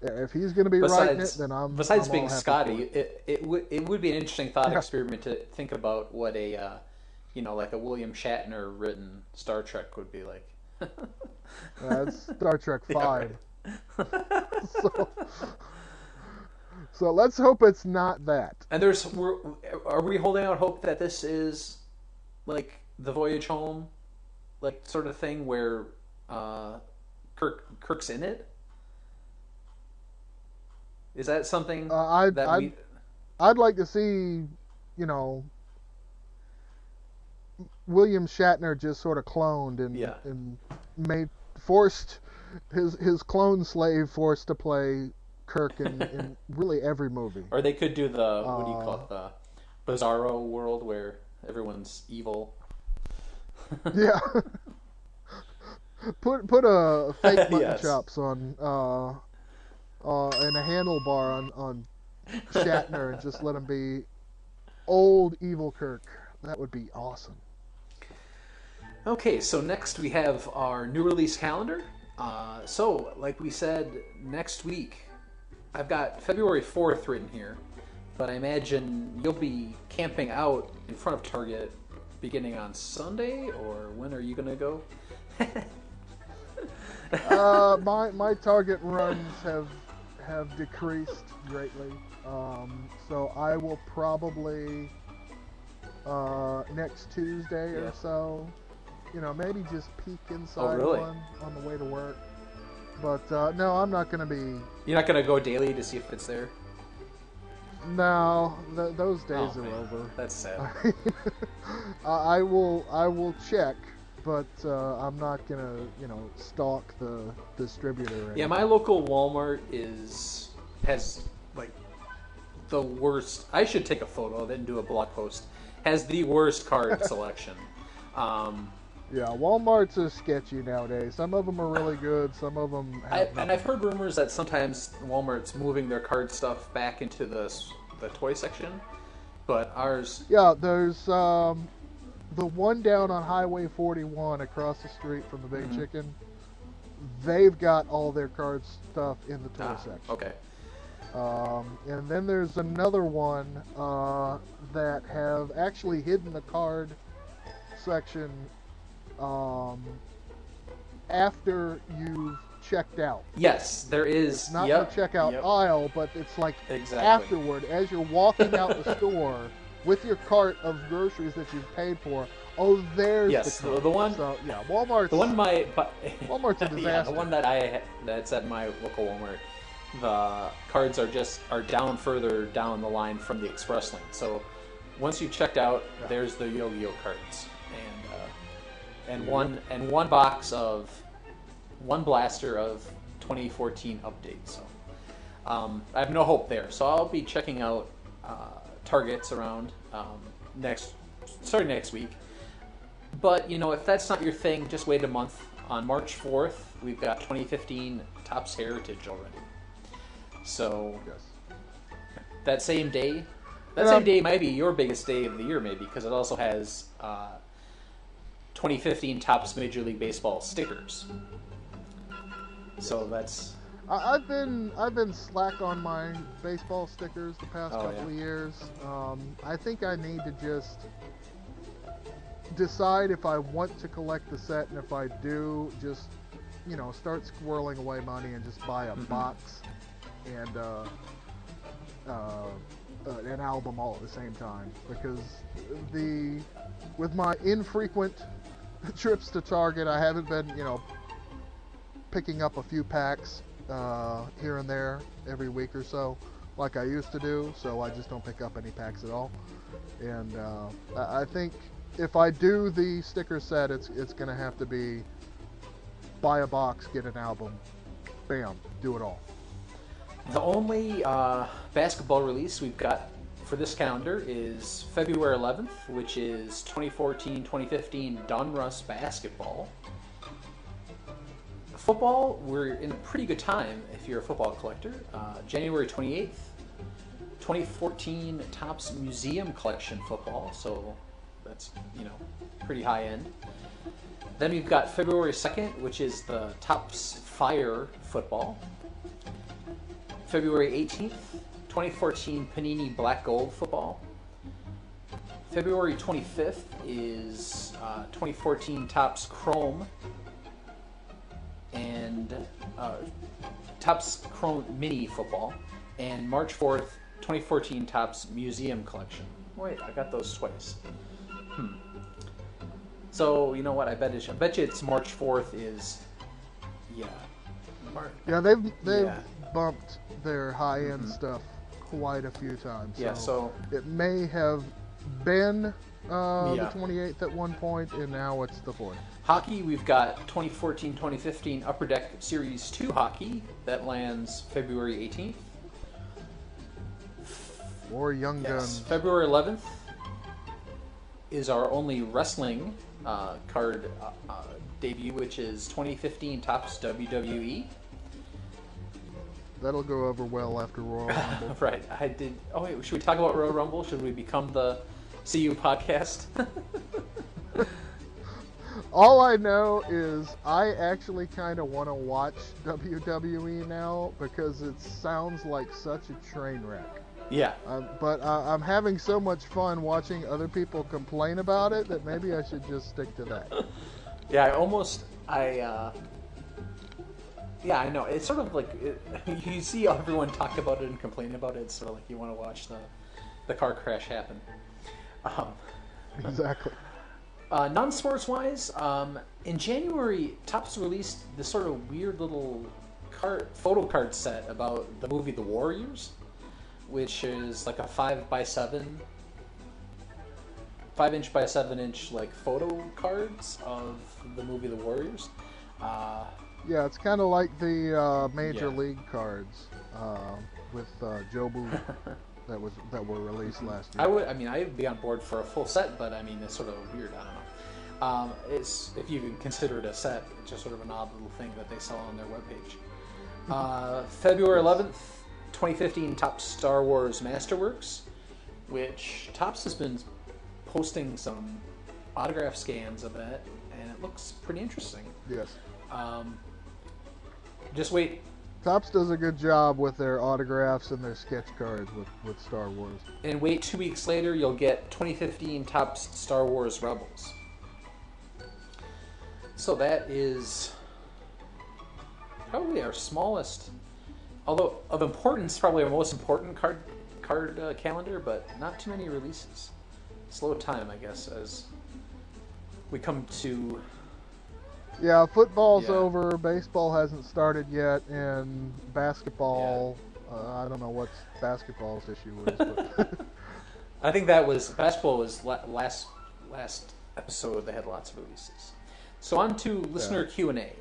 if he's going to be writing it, then I'm besides I'm being all happy Scotty, for it. it would be an interesting thought Yeah. experiment to think about what like a William Shatner written Star Trek would be like. It's Star Trek Yeah, 5. right. So let's hope it's not that. And are we holding out hope that this is like the voyage home, like sort of thing where Kirk's in it? Is that something that I'd like to see, William Shatner just sort of cloned and Yeah. and forced his clone slave forced to play Kirk in really every movie. Or they could do the what do you call it, the Bizarro world where everyone's evil. Yeah. Put a fake mutton Yes. chops on and a handlebar on Shatner and just let him be old evil Kirk. That would be awesome. Okay, so next we have our new release calendar. So, like we said, next week, I've got February 4th written here, but I imagine you'll be camping out in front of Target beginning on Sunday, or when are you going to go? My Target runs have decreased greatly. So I will probably next Tuesday Yeah. or so, maybe just peek inside really? one on the way to work. But no, I'm not going to be. You're not going to go daily to see if it's there? No, those days Oh, are man. over. That's sad. I will check, but I'm not gonna stalk the distributor. Or Yeah, my anything. local Walmart has like the worst. I should take a photo of it and do a blog post. Has the worst card selection. Yeah, Walmarts are sketchy nowadays. Some of them are really good. Some of them have And I've heard rumors that sometimes Walmart's moving their card stuff back into the toy section, but ours. Yeah, there's the one down on Highway 41 across the street from the Big Mm-hmm. Chicken. They've got all their card stuff in the toy section. Okay. And then there's another one that have actually hidden the card section after you've checked out. Yes, there is. It's not Yep, in the checkout yep. aisle, but it's like Exactly. afterward, as you're walking out the store with your cart of groceries that you've paid for. Oh, there's Yes, the card. the one- So yeah, Walmart's The one Walmart's a yeah, disaster. the one that's at my local Walmart. The cards are down further down the line from the express lane. So once you've checked out, there's the Yu-Gi-Oh cards, and one box of one blaster of 2014 updates. So I have no hope there. So I'll be checking out Targets around starting next week. But if that's not your thing, just wait a month. On March 4th, we've got 2015 Topps Heritage already. So Yes. that same day Yeah. might be your biggest day of the year, maybe, because it also has 2015 Topps Major League Baseball stickers. So that's I've been slack on my baseball stickers the past Oh, couple yeah. of years. I think I need to just decide if I want to collect the set, and if I do, just start squirreling away money and just buy a box and an album all at the same time. Because with my infrequent trips to Target, I haven't been picking up a few packs here and there every week or so like I used to do, so I just don't pick up any packs at all. And I think if I do the sticker set, it's going to have to be buy a box, get an album, bam, do it all. the only basketball release we've got for this calendar is February 11th, which is 2014-2015 Donruss basketball. Football, we're in a pretty good time if you're a football collector. January 28th, 2014 Topps Museum Collection football, so that's, pretty high end. Then we've got February 2nd, which is the Topps Fire football. February 18th, 2014 Panini Black Gold football. February 25th is 2014 Topps Chrome and Topps Chrome Mini football, and March 4th, 2014 Topps Museum Collection. Wait, I got those twice. So you know what? I bet you it's March 4th is, yeah. Yeah, they've Yeah. bumped their high-end stuff quite a few times. Yeah, so it may have been the Yeah. 28th at one point, and now it's the 4th. hockey, we've got 2014-2015 Upper Deck Series 2 hockey that lands February 18th. Or Young Yes. Guns. February 11th is our only wrestling card debut, which is 2015 Topps WWE. That'll go over well after Royal Rumble. Right. I did. Oh wait, should we talk about Royal Rumble? Should we become the CU podcast? All I know is I actually kind of want to watch WWE now because it sounds like such a train wreck. Yeah. But I'm having so much fun watching other people complain about it that maybe I should just stick to that. Yeah. Yeah, I know. It's sort of like you see everyone talk about it and complain about it. It's sort of like you want to watch the car crash happen. Exactly. Non-sports wise, in January, Topps released this sort of weird little photo card set about the movie The Warriors, which is like a 5x7, 5-inch by 7-inch like photo cards of the movie The Warriors. Yeah, it's kind of like the Major Yeah. League cards with Jobu that were released last year. I'd be on board for a full set, but I mean, it's sort of weird. I don't know. It's if you can consider it a set, it's just sort of an odd little thing that they sell on their webpage. February 11th, 2015, Topps Star Wars Masterworks, which Topps has been posting some autograph scans of that, and it looks pretty interesting. Yes. Just wait Topps does a good job with their autographs and their sketch cards with Star Wars. And wait 2 weeks later, you'll get 2015 Topps Star Wars Rebels. So that is probably our smallest, although of importance, probably our most important card calendar, but not too many releases. Slow time, I guess, as we come to. Yeah, football's Yeah. over. Baseball hasn't started yet, and basketball. I don't know what basketball's issue is, but I think that was basketball was last episode. They had lots of releases. So on to listener Q&A.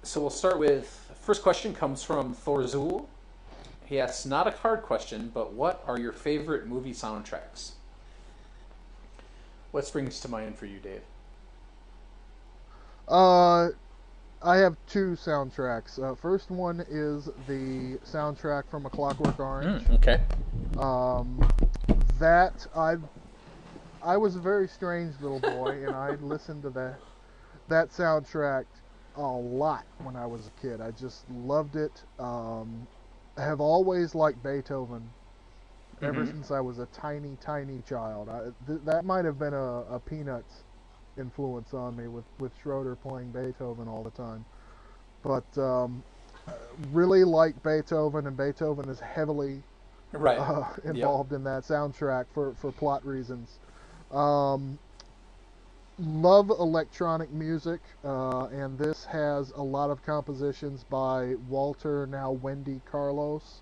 So we'll start with first question comes from Thorzul. He asks, not a card question, but what are your favorite movie soundtracks? What springs to mind for you, Dave? I have two soundtracks. First one is the soundtrack from A Clockwork Orange. Okay. That I was a very strange little boy, and I listened to that soundtrack a lot when I was a kid. I just loved it. I have always liked Beethoven ever since I was a tiny child. That might have been a Peanuts influence on me with Schroeder playing Beethoven all the time. But really like Beethoven, and Beethoven is heavily involved in that soundtrack for plot reasons. Love electronic music, and this has a lot of compositions by Walter, now Wendy Carlos.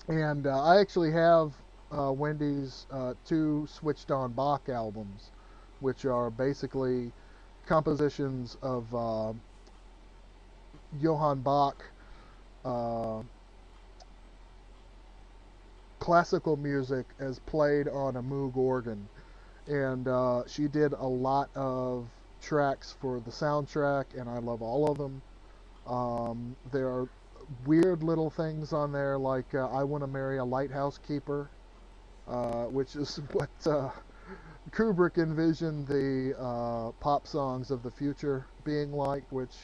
And I actually have Wendy's two Switched on Bach albums, which are basically compositions of Johann Bach, classical music as played on a Moog organ. And she did a lot of tracks for the soundtrack, and I love all of them. There are weird little things on there like I Want to Marry a Lighthouse Keeper, which is what Kubrick envisioned the pop songs of the future being like, which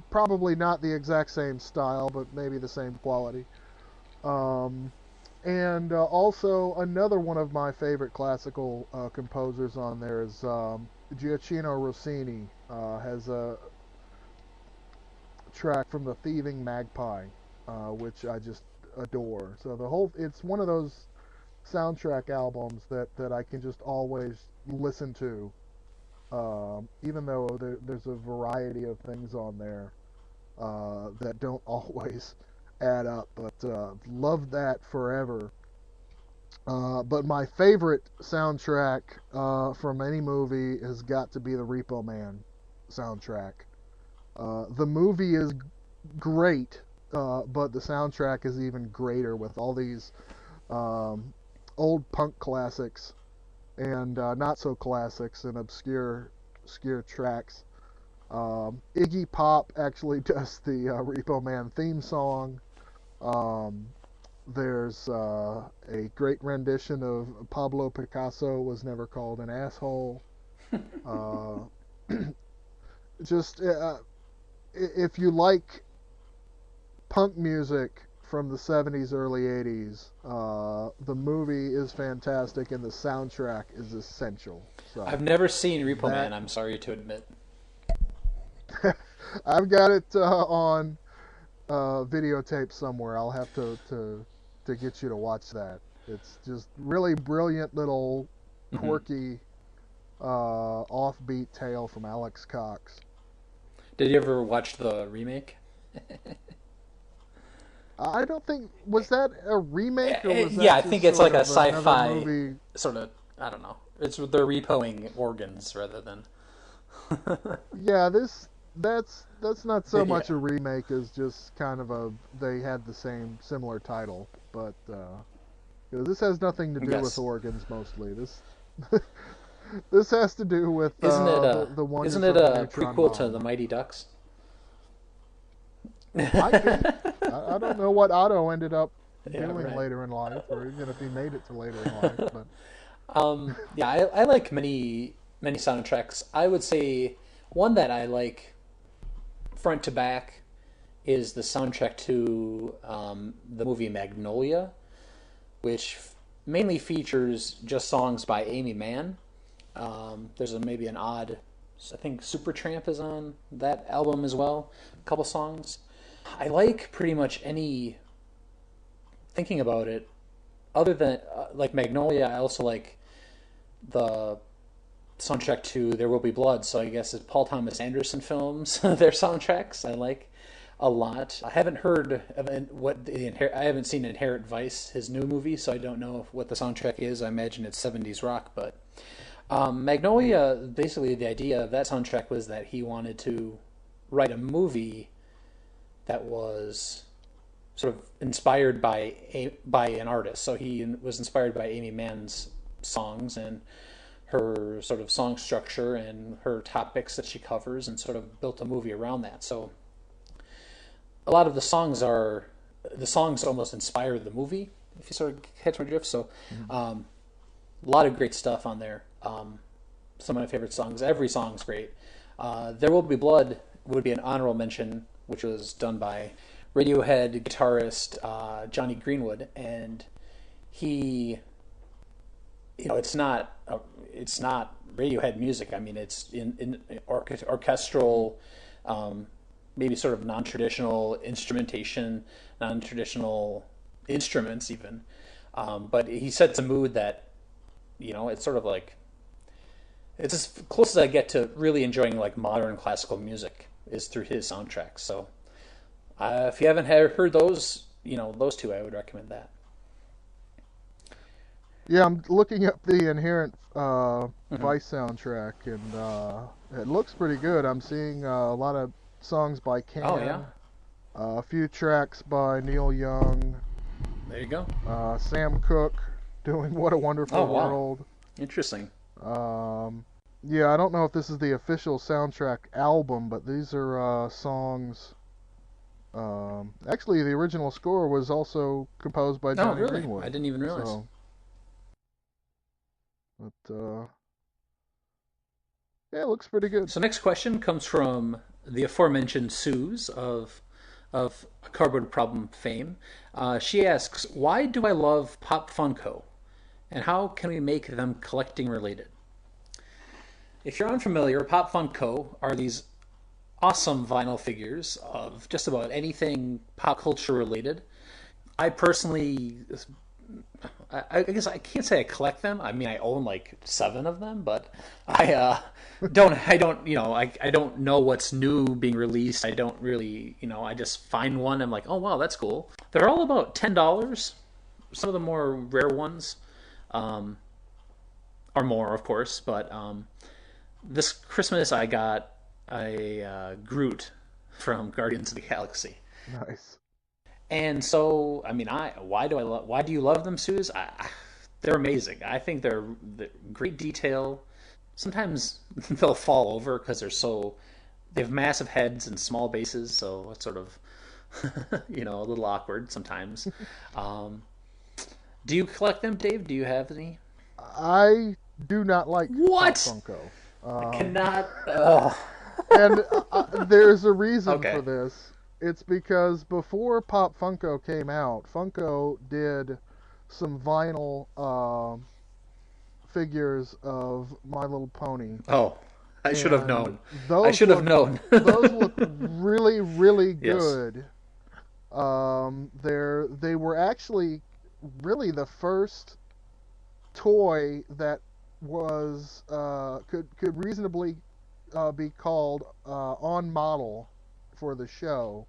probably not the exact same style, but maybe the same quality. And also another one of my favorite classical composers on there is Gioacchino Rossini. Has a track from The Thieving Magpie, which I just adore. So it's one of those soundtrack albums that I can just always listen to, even though there's a variety of things on there that don't always add up, but love that forever. But my favorite soundtrack from any movie has got to be the Repo Man soundtrack. The movie is great, but the soundtrack is even greater with all these old punk classics and not so classics and obscure tracks. Iggy Pop actually does the Repo Man theme song. There's a great rendition of Pablo Picasso Was Never Called an Asshole. Just if you like punk music from the 70s, early 80s, the movie is fantastic and the soundtrack is essential. So I've never seen Repo Man, I'm sorry to admit. I've got it on videotape somewhere. I'll have to get you to watch that. It's just really brilliant little quirky offbeat tale from Alex Cox. Did you ever watch the remake? I don't think, was that a remake or was that I think it's like a sci-fi movie? sort of, I don't know. It's they're repoing organs rather than. Yeah, that's not so much a remake as just kind of they had the similar title, but this has nothing to do with organs mostly. This has to do with isn't it the one. Isn't it a prequel to the Mighty Ducks? I don't know what Otto ended up doing later in life, or even if he made it to later in life. But I like many many soundtracks. I would say one that I like front to back is the soundtrack to the movie Magnolia, which mainly features just songs by Amy Mann. There's maybe an odd, I think Supertramp is on that album as well, a couple songs. I like pretty much any, thinking about it, other than like Magnolia, I also like the soundtrack to There Will Be Blood, so I guess it's Paul Thomas Anderson films, their soundtracks I like a lot. I haven't heard of I haven't seen Inherent Vice, his new movie, so I don't know what the soundtrack is. I imagine it's 70s rock, but Magnolia, basically the idea of that soundtrack was that he wanted to write a movie that was sort of inspired by an artist. So he was inspired by Amy Mann's songs and her sort of song structure and her topics that she covers, and sort of built a movie around that. So a lot of the songs almost inspire the movie, if you sort of catch my drift. So a lot of great stuff on there. Some of my favorite songs. Every song's great. There Will Be Blood would be an honorable mention, which was done by Radiohead guitarist Johnny Greenwood, and he, it's not Radiohead music. I mean, it's in orchestral, maybe sort of non-traditional instrumentation, non-traditional instruments even, but he sets a mood that, it's sort of like, it's as close as I get to really enjoying like modern classical music is through his soundtracks. So if you haven't heard those, those two, I would recommend that. Yeah, I'm looking up the Inherent Vice soundtrack, and it looks pretty good. I'm seeing a lot of songs by Can. Oh, yeah. A few tracks by Neil Young. There you go. Sam Cooke doing What a Wonderful World. Interesting. Yeah, I don't know if this is the official soundtrack album, but these are songs. Actually, the original score was also composed by Johnny Greenwood. I didn't even realize. So, but yeah, it looks pretty good. So next question comes from the aforementioned Suze of Cardboard Problem fame. She asks, "Why do I love Pop Funko, and how can we make them collecting related?" If you're unfamiliar, Pop Funko are these awesome vinyl figures of just about anything pop culture related. I personally, I guess I can't say I collect them. I mean, I own like 7 of them, but I don't know what's new being released. I don't really, I just find one. I'm like, oh wow, that's cool. They're all about $10. Some of the more rare ones are more, of course, but this Christmas I got a Groot from Guardians of the Galaxy. Nice. And so, I mean, why do you love them, Suze? They're amazing. I think they're great detail. Sometimes they'll fall over because they have massive heads and small bases, so it's sort of, a little awkward sometimes. Do you collect them, Dave? Do you have any? I do not like What? Pop Funko. I cannot. And there's a reason Okay. for this. It's because before Pop Funko came out, Funko did some vinyl figures of My Little Pony. Oh, I should have And known. those I should have look- known. Those look really, really Yes. good. They were actually really the first toy that was could reasonably be called on model for the show.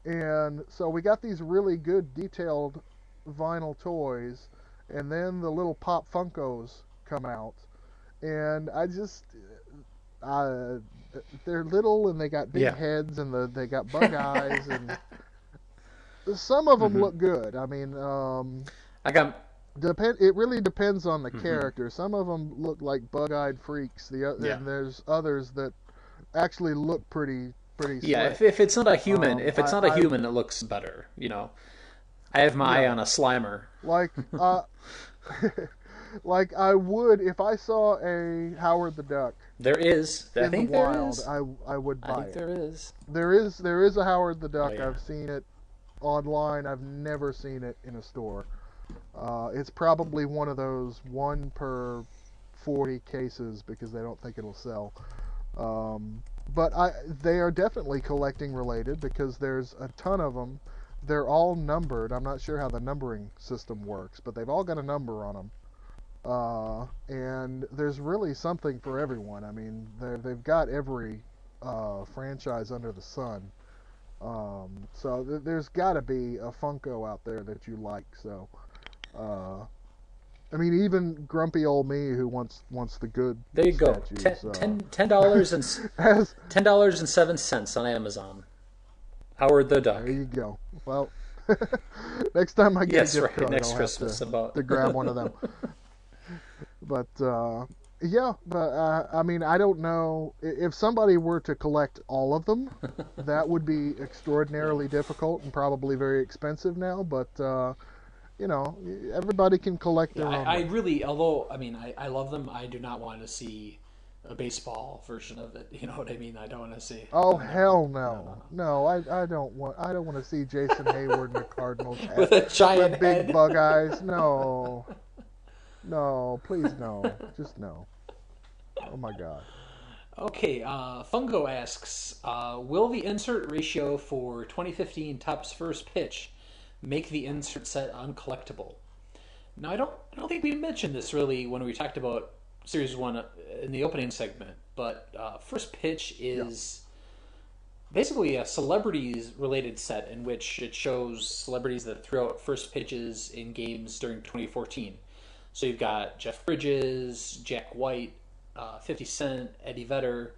And so we got these really good detailed vinyl toys, and then the little Pop Funkos come out, and they're little and they got big Yeah. heads and they got bug eyes, and some of them look good. I mean, I got. it really depends on the character. Some of them look like bug-eyed freaks. Yeah. And there's others that actually look pretty Yeah, slick. if it's not a human, if it's not a I- human, it looks better. I have my eye on a Slimer. Like Like I would if I saw a Howard the Duck There is. I in the think there wild. is. I would I buy think it. there is. There is a Howard the Oh Duck. yeah. I've seen it online. I've never seen it in a store. It's probably one of those 1 per 40 cases because they don't think it'll sell. But they are definitely collecting related because there's a ton of them. They're all numbered. I'm not sure how the numbering system works, but they've all got a number on them. And there's really something for everyone. I mean, they've got every franchise under the sun. So there's got to be a Funko out there that you like. So, I mean, even grumpy old me who wants the good There you go. statues, $10 and has, $10.07 on Amazon. Howard the Duck. there you go. Well, next time I get Yes, a gift right. card, Next I'll Christmas, have about to grab one of them. But yeah, but I mean, I don't know if somebody were to collect all of them, that would be extraordinarily difficult and probably very expensive now. But you know, everybody can collect their own. I really, although I mean, I love them. I do not want to see a baseball version of it. You know what I mean? I don't want to see. Oh hell no, no! I don't want to see Jason Hayward in the Cardinals hat With a giant with big head. bug eyes. No, no, please no, just no. Oh my God. Okay, Fungo asks, will the insert ratio for 2015 Topps First Pitch make the insert set uncollectible? Now, I don't think we mentioned this really when we talked about Series 1 in the opening segment, but First Pitch is basically a celebrities-related set in which it shows celebrities that threw out first pitches in games during 2014. So you've got Jeff Bridges, Jack White, 50 Cent, Eddie Vedder,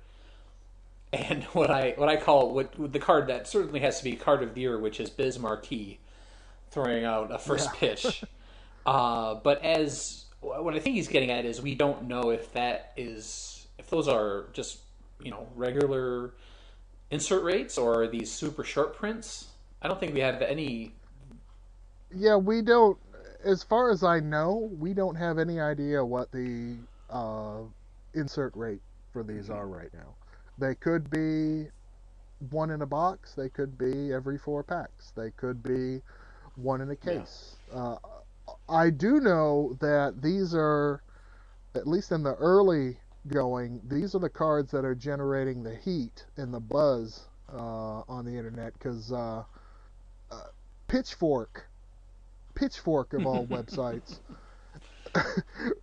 and what I call the card that certainly has to be card of the year, which is Biz Marquee throwing out a first pitch. But as what I think he's getting at is we don't know if those are just regular insert rates or are these super short prints. I don't think we have any. Yeah, we don't. As far as I know, we don't have any idea what the insert rate for these are right now. They could be one in a box. They could be every 4 packs. They could be one in a case. Yeah. I do know that these are, at least in the early going, these are the cards that are generating the heat and the buzz on the internet because Pitchfork of all websites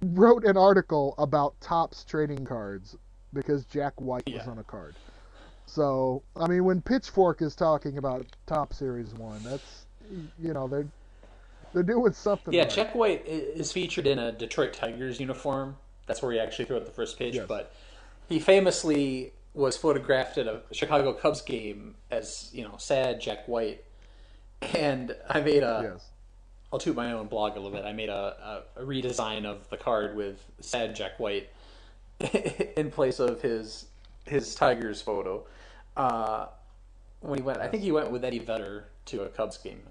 wrote an article about Topps trading cards because Jack White was on a card. So, I mean, when Pitchfork is talking about Topps Series 1, that's, they're doing something. Yeah, right. Jack White is featured in a Detroit Tigers uniform. That's where he actually threw out the first pitch. Yes. But he famously was photographed at a Chicago Cubs game as, sad Jack White. And I made I'll toot my own blog a little bit. I made a redesign of the card with sad Jack White in place of his Tigers photo. When he went, I think he went with Eddie Vedder to a Cubs game.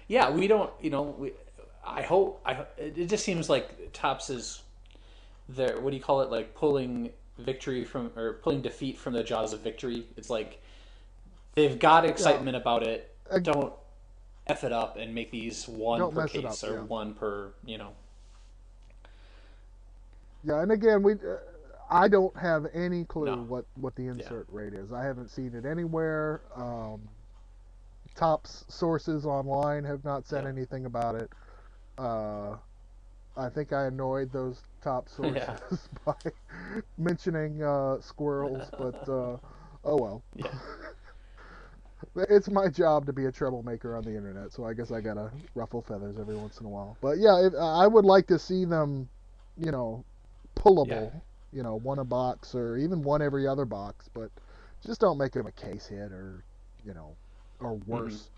Yeah, we don't, it just seems like Topps is there. What do you call it? Like pulling defeat from the jaws of victory. It's like they've got excitement about it. Don't F it up and make these one per case or one per, Yeah, and again, I don't have any clue what the insert rate is. I haven't seen it anywhere. Topps sources online have not said anything about it. I think I annoyed those Topps sources by mentioning squirrels, but oh well. Yeah. It's my job to be a troublemaker on the internet, so I guess I gotta ruffle feathers every once in a while. But yeah, I would like to see them, pullable, one a box or even one every other box, but just don't make them a case hit or, or worse.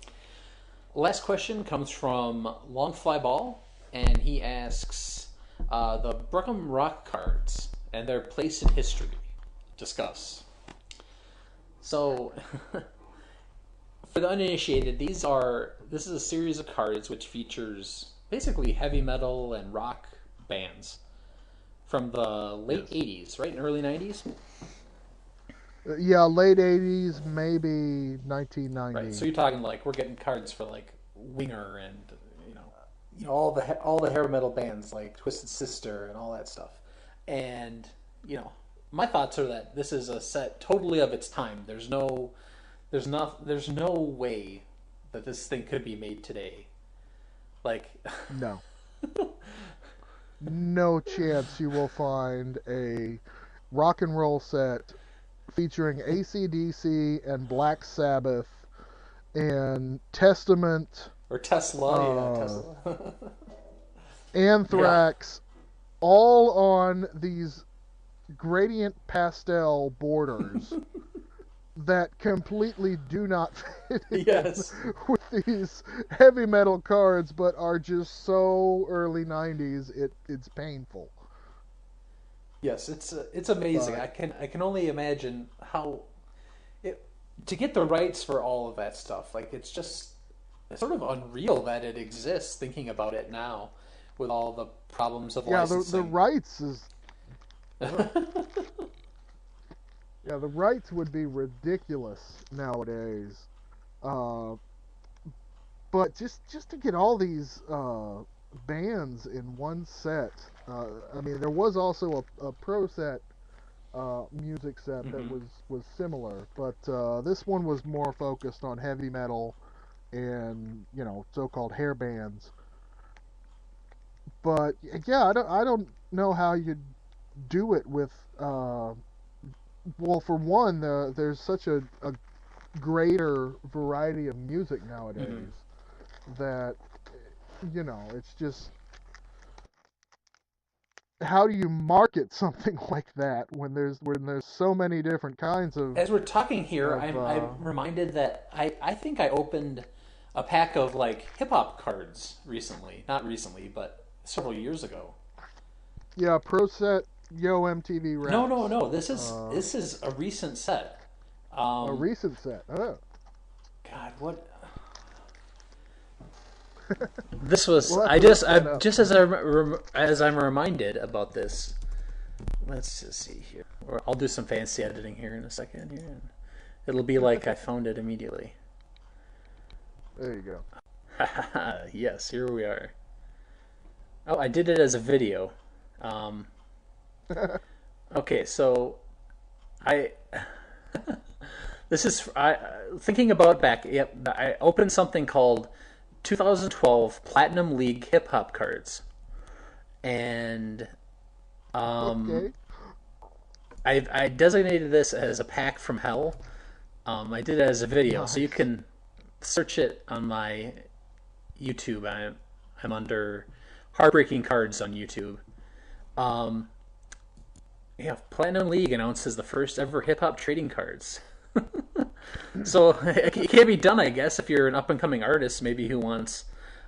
Mm-hmm. Last question comes from Long Fly Ball, and he asks the Brookham Rock cards and their place in history. Discuss. So, For the uninitiated, this is a series of cards which features basically heavy metal and rock bands from the late 80s, right? And early 90s? Yeah, late 80s, maybe 1990. Right. So you're talking like we're getting cards for like Winger and all the hair metal bands like Twisted Sister and all that stuff. And my thoughts are that this is a set totally of its time. There's no way that this thing could be made today. Like No. No chance you will find a rock and roll set featuring AC/DC and Black Sabbath and Testament, or Tesla, Tesla. Anthrax, all on these gradient pastel borders that completely do not fit in with these heavy metal cards, but are just so early 90s, it's painful. Yes, it's amazing. But I can only imagine how to get the rights for all of that stuff. Like it's sort of unreal that it exists. Thinking about it now, with all the problems of licensing. The rights is. Yeah, the rights would be ridiculous nowadays. But just to get all these bands in one set. I mean, there was also a Pro Set music set that was similar, but this one was more focused on heavy metal and so-called hair bands. But yeah, I don't know how you'd do it with. Well, for one, there's such a greater variety of music nowadays that it's just. How do you market something like that when there's so many different kinds of? As we're talking here, I'm reminded that I think I opened a pack of like hip hop cards recently. Not recently, but several years ago. Yeah, Pro Set, Yo MTV Raps. No. This is a recent set. A recent set. Oh. God, what? This was as I'm reminded about this. Let's just see here. I'll do some fancy editing here in a second. Here, and it'll be like I found it immediately. There you go. Yes, here we are. Oh, I did it as a video. Okay, so thinking about back. Yep, I opened something called 2012 Platinum League Hip Hop Cards, and Okay. I designated this as a pack from hell. I did it as a video, so you can search it on my YouTube. I'm under Heartbreaking Cards on YouTube. Platinum League announces the first ever hip hop trading cards. So it can't be done, I guess, if you're an up and coming artist, maybe who wants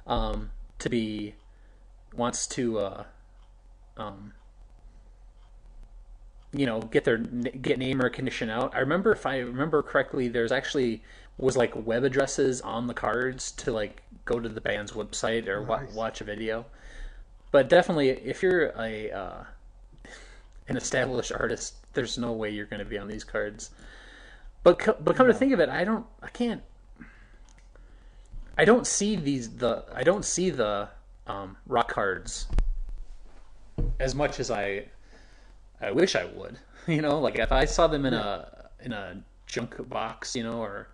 to get name recognition out. If I remember correctly, there's actually was like web addresses on the cards to like go to the band's website or watch a video. But definitely, if you're an established artist, there's no way you're going to be on these cards. But come to think of it, I don't see the rock cards as much as I wish I would. Like if I saw them in a junk box, or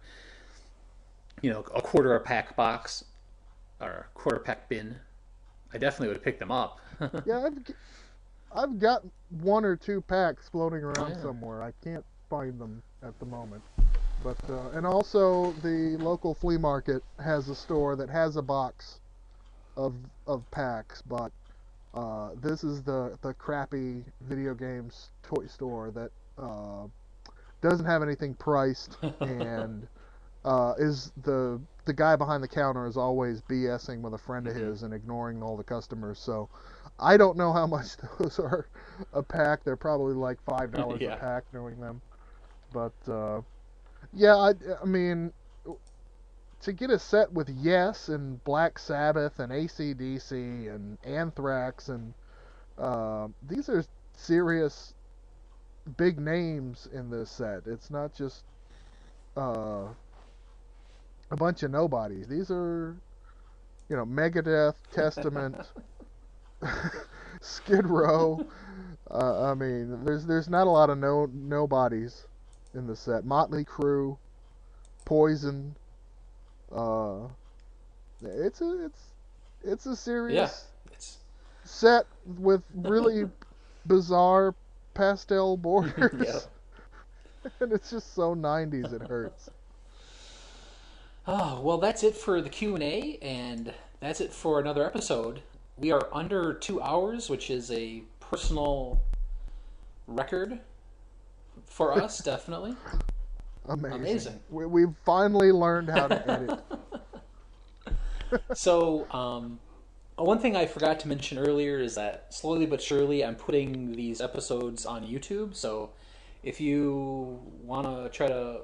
a quarter pack box or a quarter pack bin, I definitely would pick them up. Yeah, I've got one or two packs floating around somewhere. I can't find them at the moment. But and also the local flea market has a store that has a box of packs, but this is the crappy video games toy store that doesn't have anything priced and is the guy behind the counter is always BSing with a friend of his and ignoring all the customers. So I don't know how much those are a pack. They're probably like $5 a pack, knowing them. But yeah, I mean, to get a set with Yes and Black Sabbath and AC/DC and Anthrax and these are serious big names in this set. It's not just a bunch of nobodies. These are, Megadeth, Testament, Skid Row. I mean, there's not a lot of nobodies in the set. Motley Crue, Poison. It's a serious set with really bizarre pastel borders. And it's just so 90s it hurts. Oh, well, that's it for the Q&A, and that's it for another episode. We are under 2 hours, which is a personal record for us, definitely. Amazing. We've finally learned how to edit. So, one thing I forgot to mention earlier is that slowly but surely I'm putting these episodes on YouTube. So if you want to try to...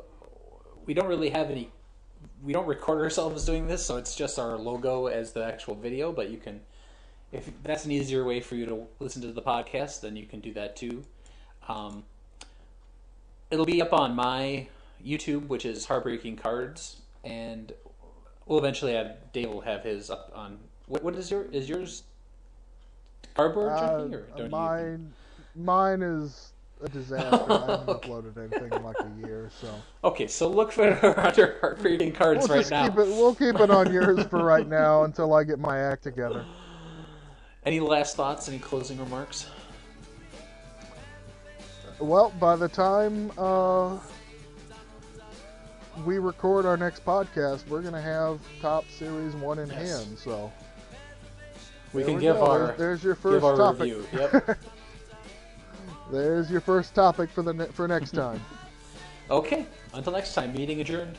We don't really have any... We don't record ourselves doing this, so it's just our logo as the actual video. But you can... If that's an easier way for you to listen to the podcast, then you can do that too. It'll be up on my YouTube, which is Heartbreaking Cards, and we'll eventually have... Dave will have his up on... What is yours cardboard junkie, or don't mine is a disaster. I haven't uploaded anything in like a year, so. Okay, so look for under Heartbreaking Cards now. We'll keep it on yours for right now until I get my act together. Any last thoughts? Any closing remarks? Well, by the time we record our next podcast, we're going to have Top Series 1 in hand, so... We can give our there's your first topic. Review. Yep. There's your first topic for next time. Okay. Until next time. Meeting adjourned.